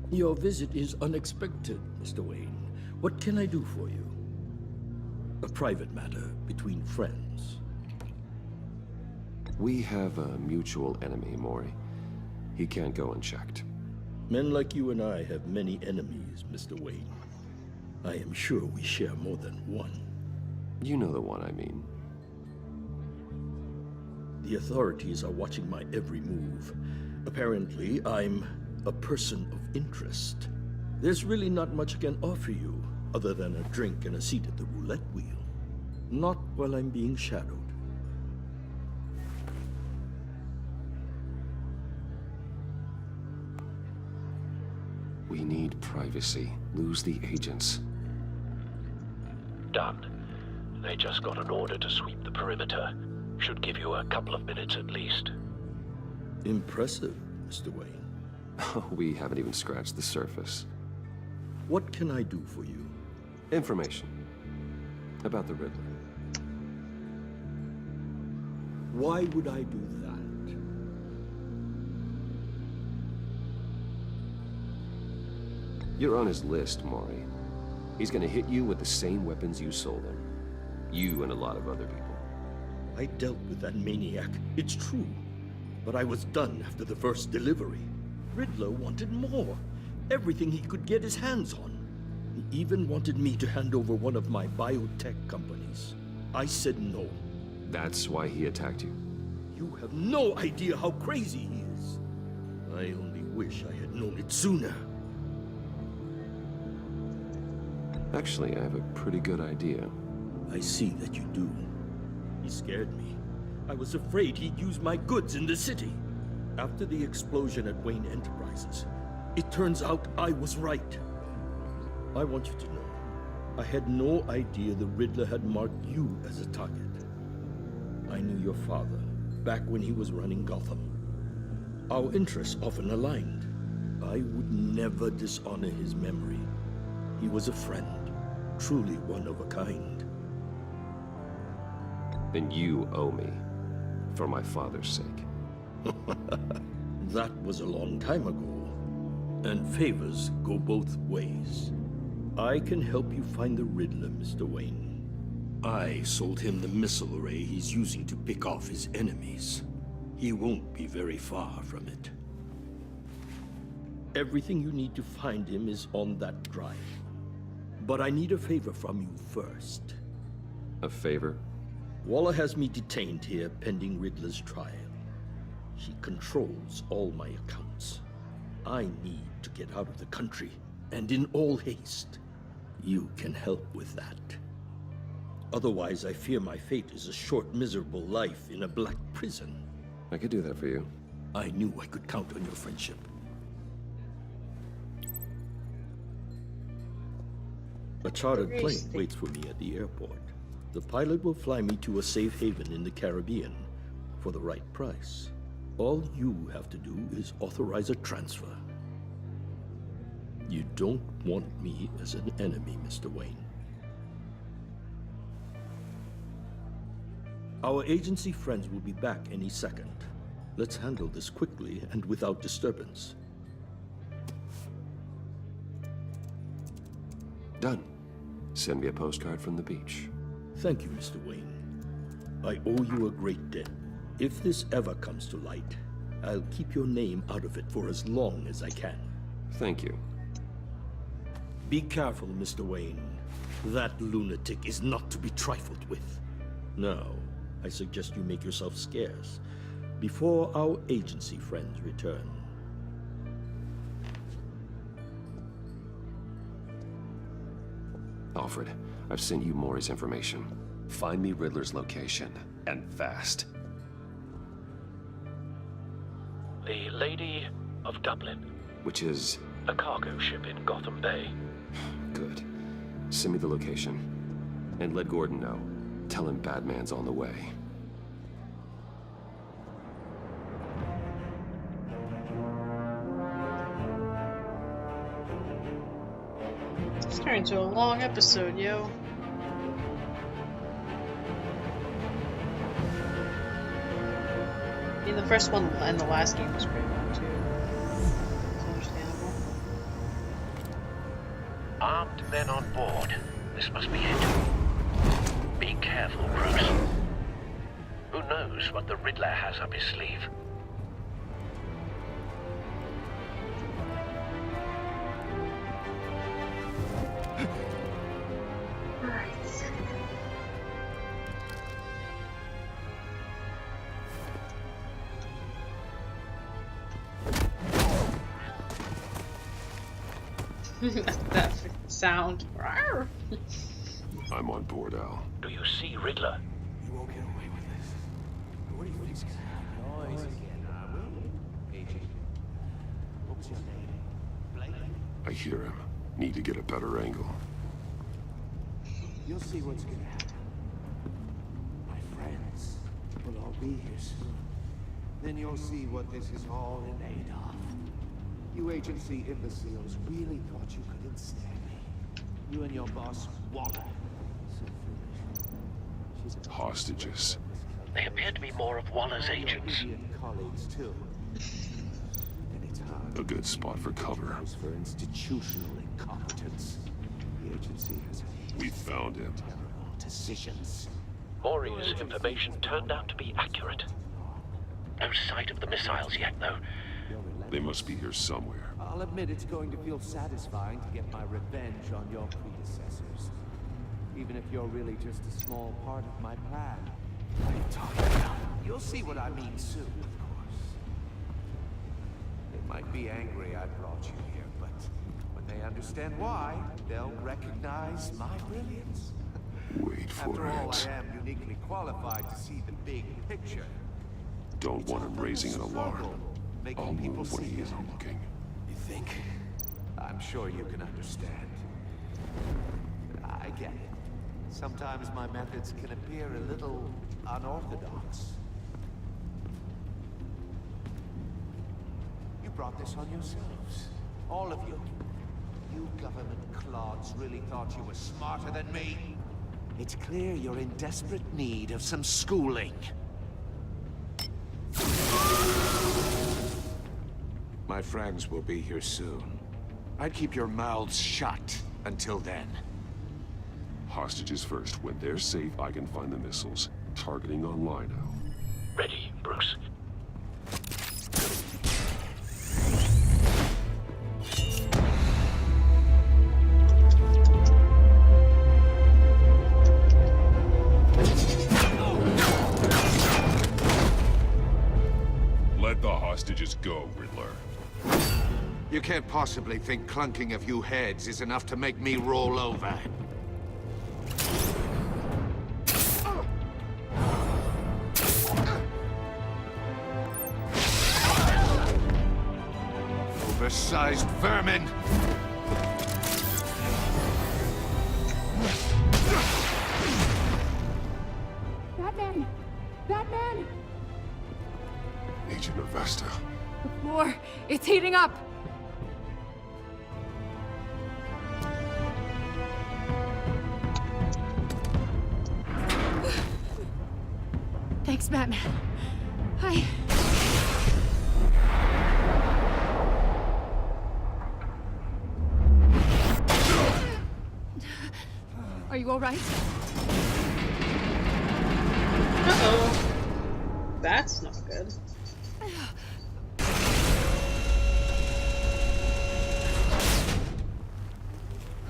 Your visit is unexpected, Mr. Wayne. What can I do for you? A private matter between friends. We have a mutual enemy, Mori. He can't go unchecked. Men like you and I have many enemies, Mr. Wayne. I am sure we share more than one. You know the one I mean. The authorities are watching my every move. Apparently, I'm a person of interest. There's really not much I can offer you, other than a drink and a seat at the roulette wheel. Not while I'm being shadowed. We need privacy. Lose the agents. Done. They just got an order to sweep the perimeter. Should give you a couple of minutes at least. Impressive, Mr. Wayne. Oh, we haven't even scratched the surface. What can I do for you? Information. About the Riddler. Why would I do that? You're on his list, Maury. He's gonna hit you with the same weapons you sold him. You and a lot of other people. I dealt with that maniac, it's true. But I was done after the first delivery. Riddler wanted more. Everything he could get his hands on. He even wanted me to hand over one of my biotech companies. I said no. That's why he attacked you? You have no idea how crazy he is. I only wish I had known it sooner. Actually, I have a pretty good idea. I see that you do. He scared me. I was afraid he'd use my goods in the city. After the explosion at Wayne Enterprises, it turns out I was right. I want you to know, I had no idea the Riddler had marked you as a target. I knew your father, back when he was running Gotham. Our interests often aligned. I would never dishonor his memory. He was a friend, truly one of a kind. Then you owe me, for my father's sake. That was a long time ago, and favors go both ways. I can help you find the Riddler, Mr. Wayne. I sold him the missile array he's using to pick off his enemies. He won't be very far from it. Everything you need to find him is on that drive. But I need a favor from you first. A favor? Waller has me detained here pending Riddler's trial. She controls all my accounts. I need to get out of the country, and in all haste. You can help with that. Otherwise, I fear my fate is a short, miserable life in a black prison. I could do that for you. I knew I could count on your friendship. A chartered plane waits for me at the airport. The pilot will fly me to a safe haven in the Caribbean for the right price. All you have to do is authorize a transfer. You don't want me as an enemy, Mr. Wayne. Our agency friends will be back any second. Let's handle this quickly and without disturbance. Done. Send me a postcard from the beach. Thank you, Mr. Wayne. I owe you a great debt. If this ever comes to light, I'll keep your name out of it for as long as I can. Thank you. Be careful, Mr. Wayne. That lunatic is not to be trifled with. Now, I suggest you make yourself scarce before our agency friends return. Alfred, I've sent you Maury's information. Find me Riddler's location, and fast. The Lady of Dublin. Which is? A cargo ship in Gotham Bay. Good. Send me the location. And let Gordon know. Tell him Batman's on the way. It's turned into a long episode, yo. I mean, the first one and the last game was pretty long, too. It's understandable. Armed men on board. This must be it. Be careful, Bruce. Who knows what the Riddler has up his sleeve? That fits. sound. Rawr. I'm on board, Al. Do you see Riddler? You won't get away with this. What do you think's gonna happen? Noise again, I will. Agent. What was your name? Blake? I hear him. Need to get a better angle. You'll see what's gonna happen. My friends will all be here soon. Then you'll see what this is all in aid of. You agency imbeciles really thought you could ensnare me. You and your boss, Waller. So foolish. She's a Hostages. They appear to be more of Waller's agents. colleagues too. And it's hard. A good spot for cover. For institutional incompetence. The agency has We found him. terrible decisions. Maury's information turned out to be accurate. No sight of the missiles yet, though. They must be here somewhere. I'll admit it's going to feel satisfying to get my revenge on your predecessors. Even if you're really just a small part of my plan. What are you talking about? You'll see what I mean soon, of course. They might be angry I brought you here, but when they understand why, they'll recognize my brilliance. Wait for After all, it. I am uniquely qualified to see the big picture. Don't want him raising an alarm. I'll move when he isn't looking. You think? I'm sure you can understand. I get it. Sometimes my methods can appear a little unorthodox. You brought this on yourselves. All of you. You government clods really thought you were smarter than me? It's clear you're in desperate need of some schooling. My friends will be here soon. I'd keep your mouths shut until then. Hostages first. When they're safe, I can find the missiles. Targeting on Lino. Ready, Bruce. Let the hostages go, Riddler. You can't possibly think clunking a few heads is enough to make me roll over. Oversized vermin! Batman! Batman! Agent Avesta. The floor, it's heating up! Thanks, Batman. Are you all right? Uh-oh. That's not good.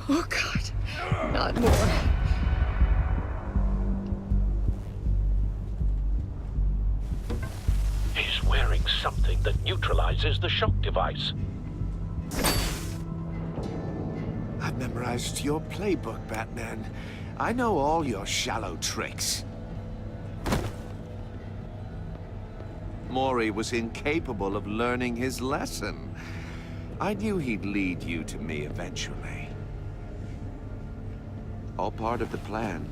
Oh, God. Not more. He's wearing something that neutralizes the shock device. I've memorized your playbook, Batman. I know all your shallow tricks. Maury was incapable of learning his lesson. I knew he'd lead you to me eventually. All part of the plan.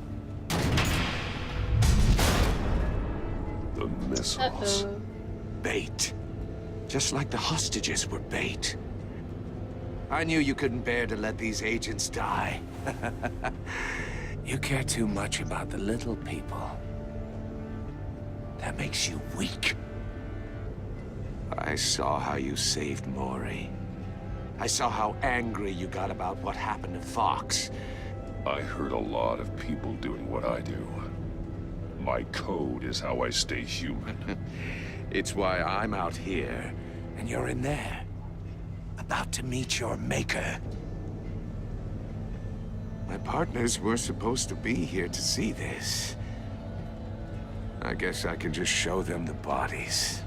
The missiles. Uh-oh. Bait. Just like the hostages were bait. I knew you couldn't bear to let these agents die. You care too much about the little people. That makes you weak. I saw how you saved Maury. I saw how angry you got about what happened to Fox. I heard a lot of people doing what I do. My code is how I stay human. It's why I'm out here, and you're in there. About to meet your maker. My partners were supposed to be here to see this. I guess I can just show them the bodies.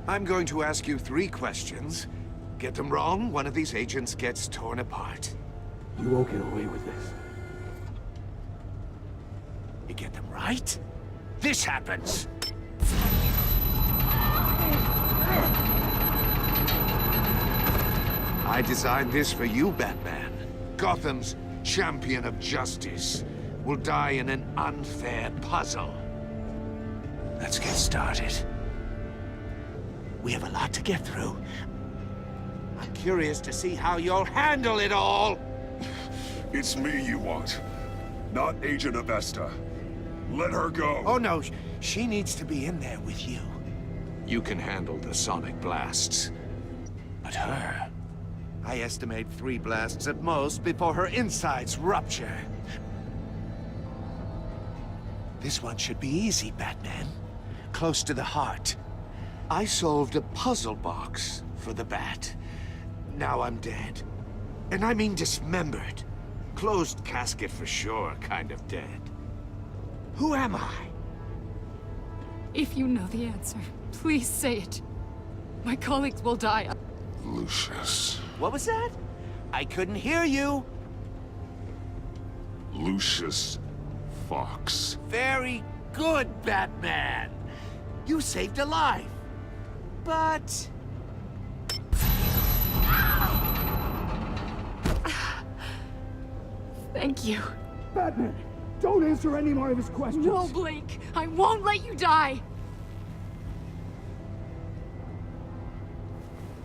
I'm going to ask you 3 questions. Get them wrong, one of these agents gets torn apart. You won't get away with this. You get them right, this happens. I designed this for you, Batman. Gotham's champion of justice will die in an unfair puzzle. Let's get started. We have a lot to get through. I'm curious to see how you'll handle it all. It's me you want, not Agent Avesta. Let her go. Oh no, she needs to be in there with you. You can handle the sonic blasts. But her... I estimate 3 blasts at most before her insides rupture. This one should be easy, Batman. Close to the heart. I solved a puzzle box for the Bat. Now I'm dead. And I mean dismembered. Closed casket for sure, kind of dead. Who am I? If you know the answer, please say it. My colleagues will die. Lucius. What was that? I couldn't hear you. Lucius Fox. Very good, Batman. You saved a life. But... Thank you. Batman, don't answer any more of his questions. No, Blake. I won't let you die.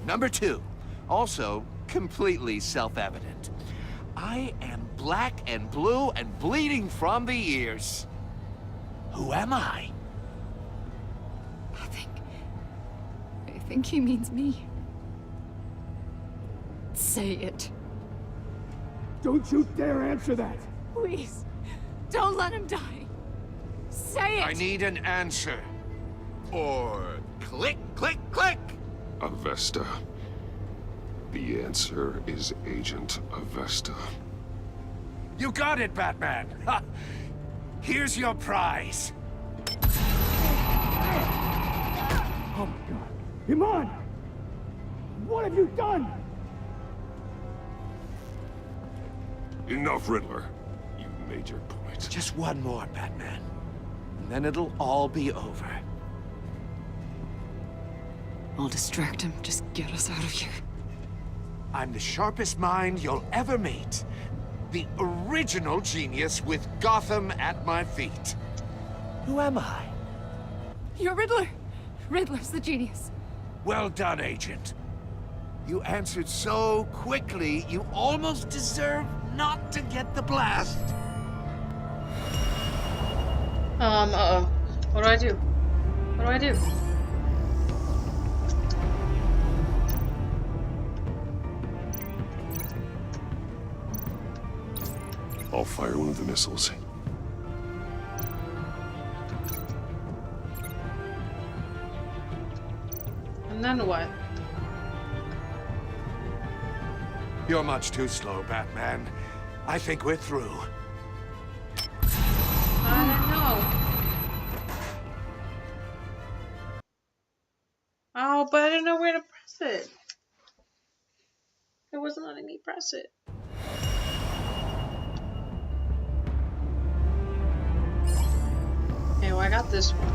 Number 2. Also, completely self-evident. I am black and blue and bleeding from the ears. Who am I? I think he means me. Say it. Don't you dare answer that! Please, don't let him die. Say it! I need an answer. Or click, click, click! Avesta. The answer is Agent Avesta. You got it, Batman! Ha. Here's your prize. Oh my god. Iman! What have you done? Enough, Riddler. You made your point. Just one more, Batman. And then it'll all be over. I'll distract him. Just get us out of here. I'm the sharpest mind you'll ever meet. The original genius with Gotham at my feet. Who am I? You're Riddler. Riddler's the genius. Well done, Agent. You answered so quickly, you almost deserve not to get the blast. Uh-oh. What do I do? What do I do? I'll fire one of the missiles. And then what? You're much too slow, Batman. I think we're through. I don't know. Oh, but I didn't know where to press it. It wasn't letting me press it. Okay, well, I got this one.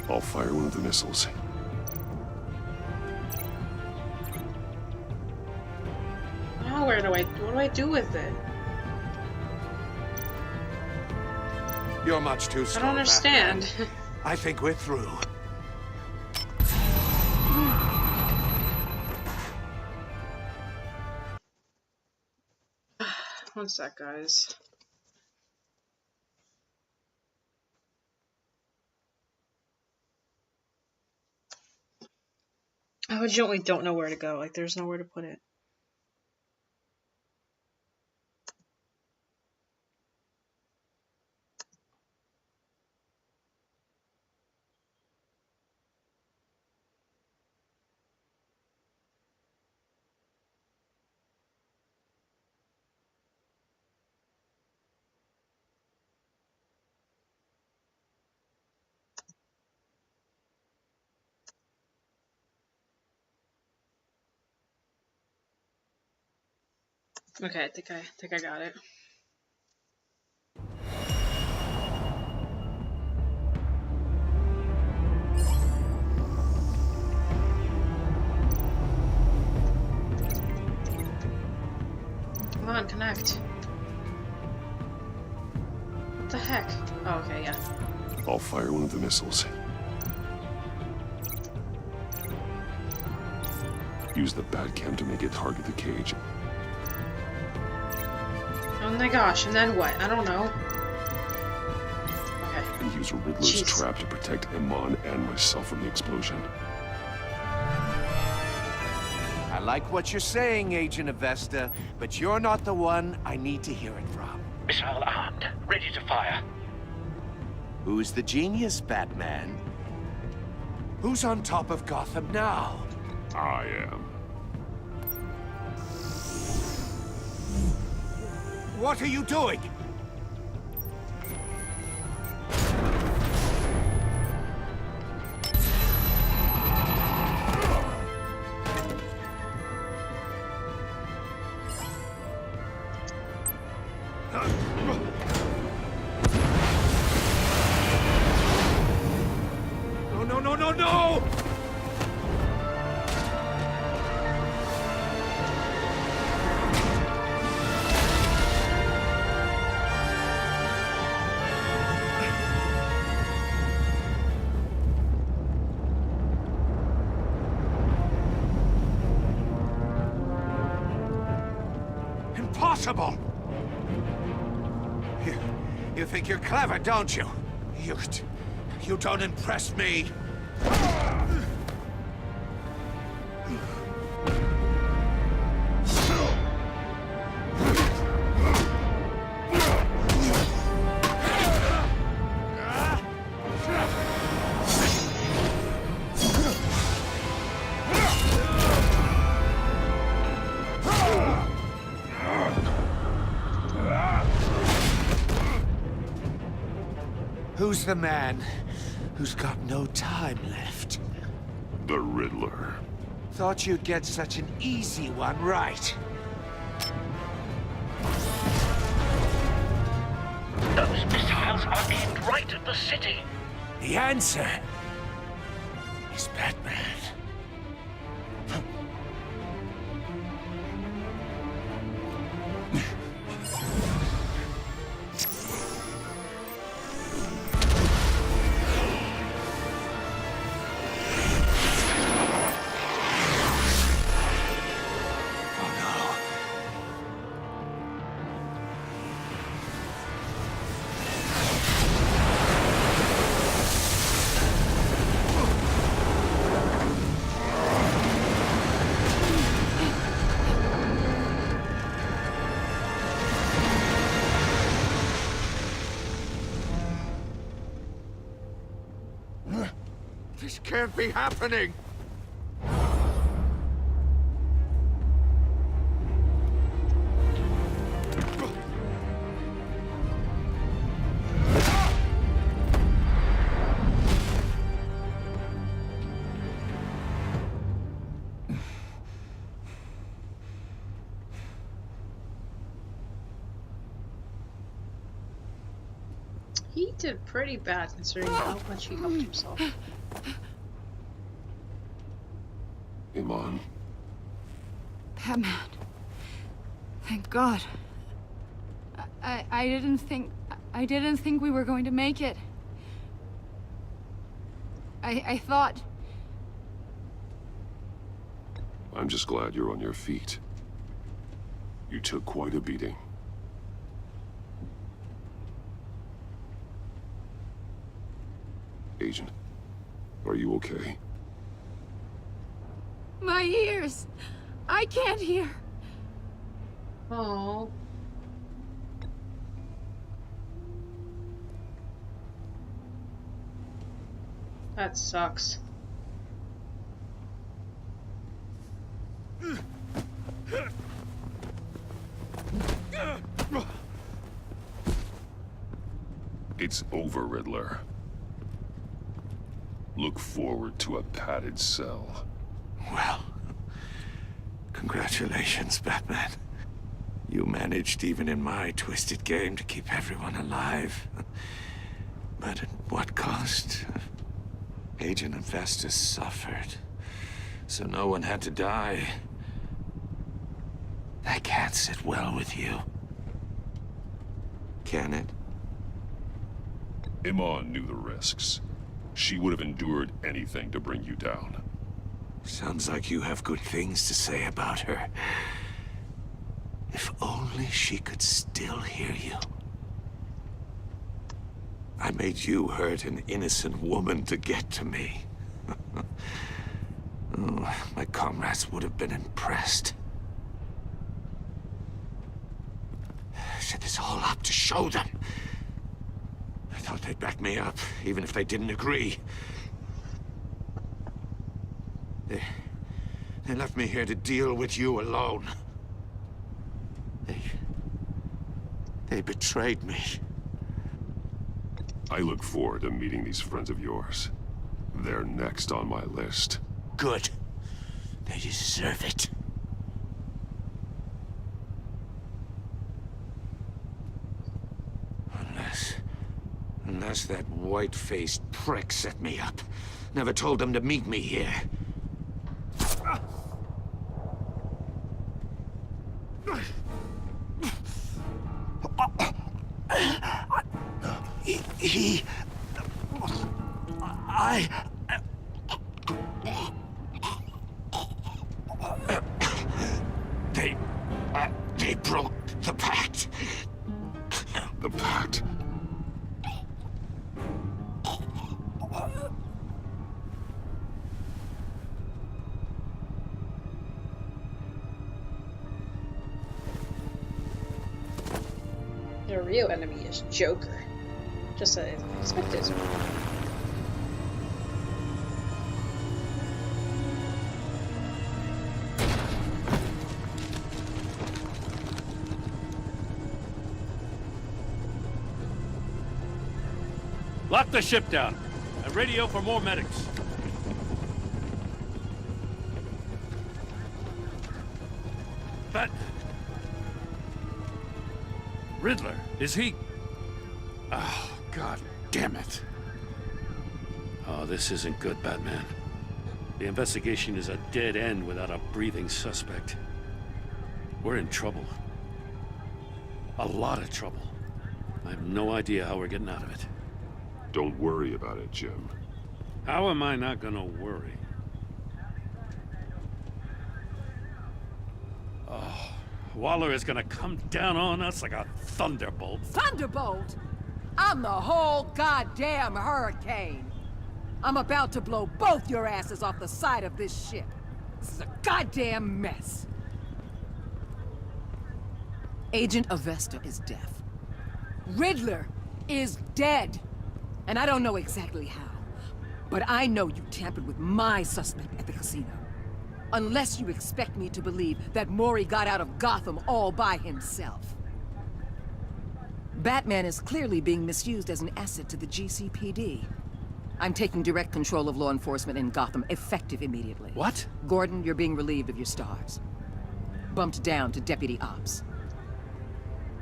I'll fire one of the missiles. Now what do I do with it? You're much too slow, I don't understand. Batman. I think we're through. One sec, guys. I legitimately don't know where to go. Like, there's nowhere to put it. Okay, I think I got it. Come on, connect. What the heck? Oh, okay, yeah. I'll fire one of the missiles. Use the Batcam to make it target the cage. Oh my gosh, and then what? I don't know. Okay. And use a Riddler's trap to protect Iman and myself from the explosion. I like what you're saying, Agent Avesta, but you're not the one I need to hear it from. Missile armed, ready to fire. Who's the genius, Batman? Who's on top of Gotham now? I am. What are you doing? No! Impossible! You think you're clever, don't you? You don't impress me. Who's the man who's got no time left? The Riddler. Thought you'd get such an easy one right. Those missiles are aimed right at the city. The answer is Batman. This can't be happening! He did pretty bad considering how much he helped himself. Iman. Batman. Thank God. I didn't think we were going to make it. I thought... I'm just glad you're on your feet. You took quite a beating. Agent, are you okay? My ears! I can't hear! Oh. That sucks. It's over, Riddler. Look forward to a padded cell. Well, congratulations, Batman. You managed even in my twisted game to keep everyone alive. But at what cost? Agent Avesta suffered, so no one had to die. That can't sit well with you. Can it? Iman knew the risks. She would have endured anything to bring you down. Sounds like you have good things to say about her. If only she could still hear you. I made you hurt an innocent woman to get to me. Oh, my comrades would have been impressed. I set this all up to show them. I thought they'd back me up, even if they didn't agree. They left me here to deal with you alone. They betrayed me. I look forward to meeting these friends of yours. They're next on my list. Good. They deserve it. Unless that white-faced prick set me up. Never told them to meet me here. They broke the pact. The pact? The real enemy is Joker. Just as I expected. Lock the ship down and radio for more medics. But Riddler, is he? Oh, God damn it. Oh, this isn't good, Batman. The investigation is a dead end without a breathing suspect. We're in trouble. A lot of trouble. I have no idea how we're getting out of it. Don't worry about it, Jim. How am I not gonna worry? Oh, Waller is gonna come down on us like a thunderbolt. Thunderbolt? I'm the whole goddamn hurricane. I'm about to blow both your asses off the side of this ship. This is a goddamn mess. Agent Avesta is deaf. Riddler is dead. And I don't know exactly how, but I know you tampered with my suspect at the casino. Unless you expect me to believe that Mori got out of Gotham all by himself. Batman is clearly being misused as an asset to the GCPD. I'm taking direct control of law enforcement in Gotham, effective immediately. What? Gordon, you're being relieved of your stars. Bumped down to Deputy Ops.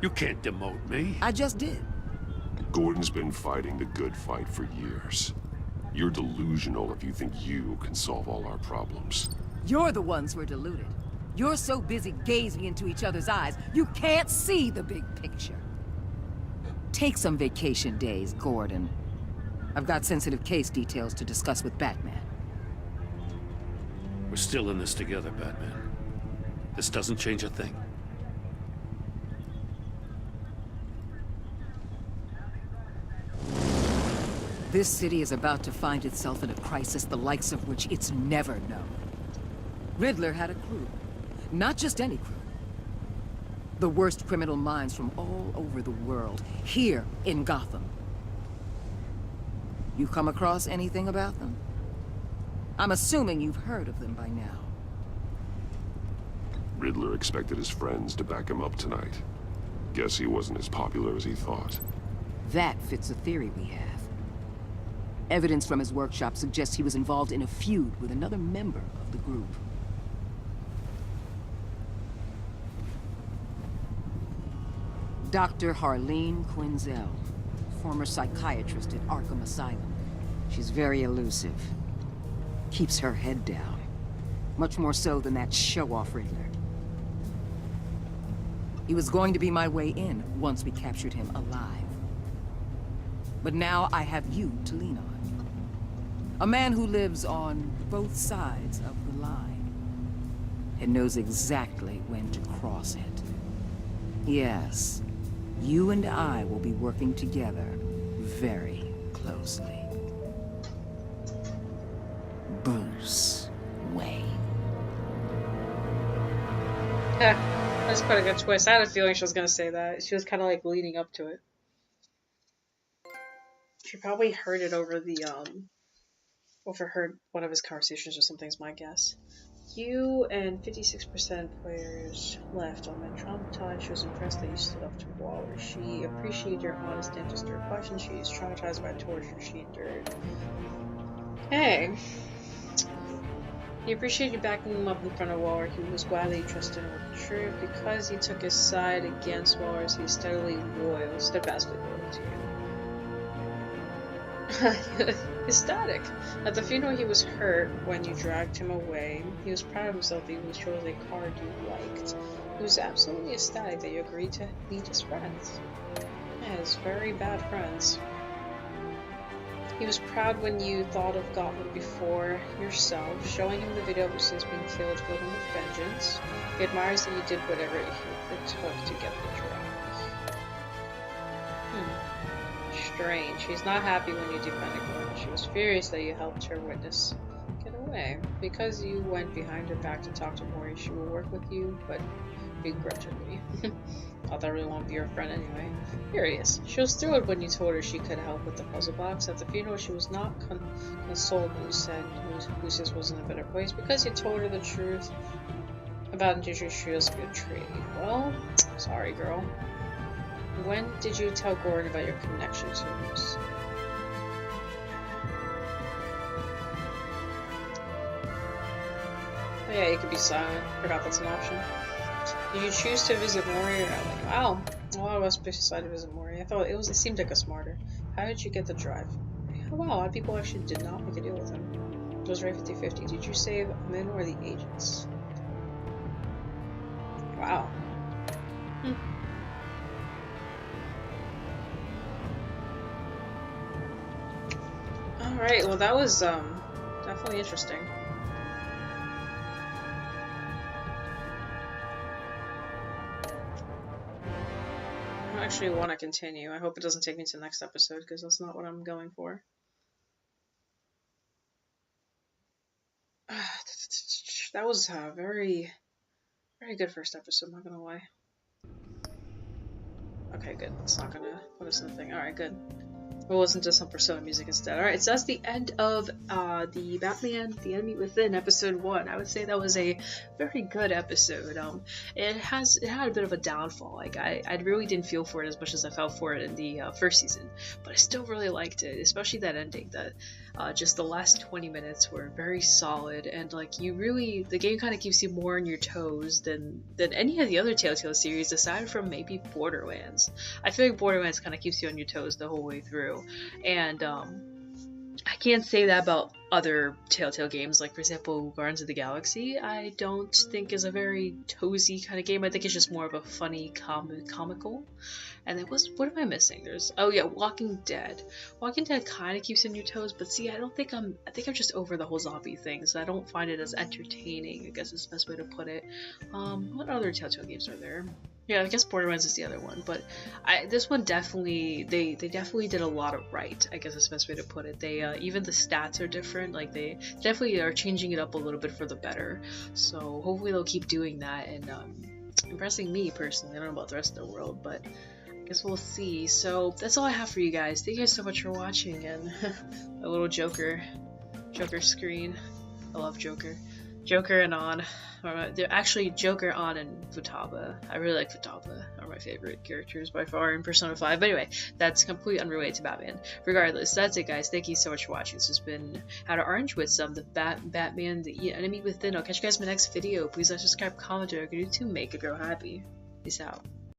You can't demote me. I just did. Gordon's been fighting the good fight for years. You're delusional if you think you can solve all our problems. You're the ones who are deluded. You're so busy gazing into each other's eyes, you can't see the big picture. Take some vacation days, Gordon. I've got sensitive case details to discuss with Batman. We're still in this together, Batman. This doesn't change a thing. This city is about to find itself in a crisis the likes of which it's never known. Riddler had a crew. Not just any crew. The worst criminal minds from all over the world, here in Gotham. You come across anything about them? I'm assuming you've heard of them by now. Riddler expected his friends to back him up tonight. Guess he wasn't as popular as he thought. That fits a theory we have. Evidence from his workshop suggests he was involved in a feud with another member of the group. Dr. Harleen Quinzel, former psychiatrist at Arkham Asylum. She's very elusive. Keeps her head down. Much more so than that show-off Riddler. He was going to be my way in once we captured him alive. But now I have you to lean on. A man who lives on both sides of the line and knows exactly when to cross it. Yes, you and I will be working together very closely. Bruce Wayne. That's quite a good twist. I had a feeling she was gonna say that. She was kind of like leading up to it. She probably heard it over the overheard one of his conversations or something. Is my guess. You and 56% players left on that traumatized. She was impressed that you stood up to Waller. She appreciated your honest answers to her questions. She is traumatized by torture she endured. Hey. He appreciated you backing him up in front of Waller. He was glad that you trusted him with the truth. Because he took his side against Waller's, he is steadfastly loyal to you. Ecstatic. At the funeral, he was hurt when you dragged him away. He was proud of himself that he chose a card you liked. He was absolutely ecstatic that you agreed to meet his friends. Yeah, his very bad friends. He was proud when you thought of Gotham before yourself. Showing him the video of Lucius being killed filled him with vengeance. He admires that you did whatever it took to get the drive. Strange. She's not happy when you defended Gordon. She was furious that you helped her witness get away. Because you went behind her back to talk to Mori, she will work with you, but begrudgingly. Not that I really want to be your friend anyway. Furious. She was thrilled when you told her she could help with the puzzle box. At the funeral, she was not consoled when you said Lucius was in a better place because you told her the truth about Indigenous Trio's betrayed. Well, sorry, girl. When did you tell Gordon about your connection to Luce? Oh yeah, you could be silent. Forgot that's an option. Did you choose to visit Mori? Or like, wow, a lot of us decided to visit Mori. I thought it seemed like a smarter. How did you get the drive? Oh wow, a lot of people actually did not make a deal with him. It was right 50-50. Did you save men or the agents? Wow. Alright, well that was definitely interesting. I actually want to continue. I hope it doesn't take me to the next episode because that's not what I'm going for. That was a very, very good first episode, I'm not gonna lie. Okay, good. It's not gonna put us in the thing. Alright, good. We'll listen to some Persona music instead. Alright, so that's the end of the Batman The Enemy Within episode 1. I would say that was a very good episode. It had a bit of a downfall. Like I really didn't feel for it as much as I felt for it in the first season, but I still really liked it, especially that ending. That just the last 20 minutes were very solid, and like the game kind of keeps you more on your toes than any of the other Telltale series, aside from maybe Borderlands. I feel like Borderlands kind of keeps you on your toes the whole way through, and I can't say that about other Telltale games, like for example Guardians of the Galaxy. I don't think is a very toesy kind of game. I think it's just more of a funny comical. And then what am I missing? Oh yeah, Walking Dead. Walking Dead kind of keeps you on your toes, but see, I think I'm just over the whole zombie thing, so I don't find it as entertaining, I guess is the best way to put it. What other Telltale games are there? Yeah, I guess Borderlands is the other one, but this one definitely, they definitely did a lot of right, I guess is the best way to put it. They, even the stats are different, like they definitely are changing it up a little bit for the better, so hopefully they'll keep doing that and impressing me personally. I don't know about the rest of the world, but I guess we'll see. So that's all I have for you guys. Thank you guys so much for watching, and a little Joker screen. I love Joker and On. They're actually Joker, On, and Futaba. I really like Futaba. Are my favorite characters by far in Persona 5. But anyway, that's completely unrelated to Batman. Regardless, that's it, guys. Thank you so much for watching. This has been OuterOrange with some the Batman, the Enemy Within. I'll catch you guys in my next video. Please like, subscribe, comment, or do to make a girl happy. Peace out.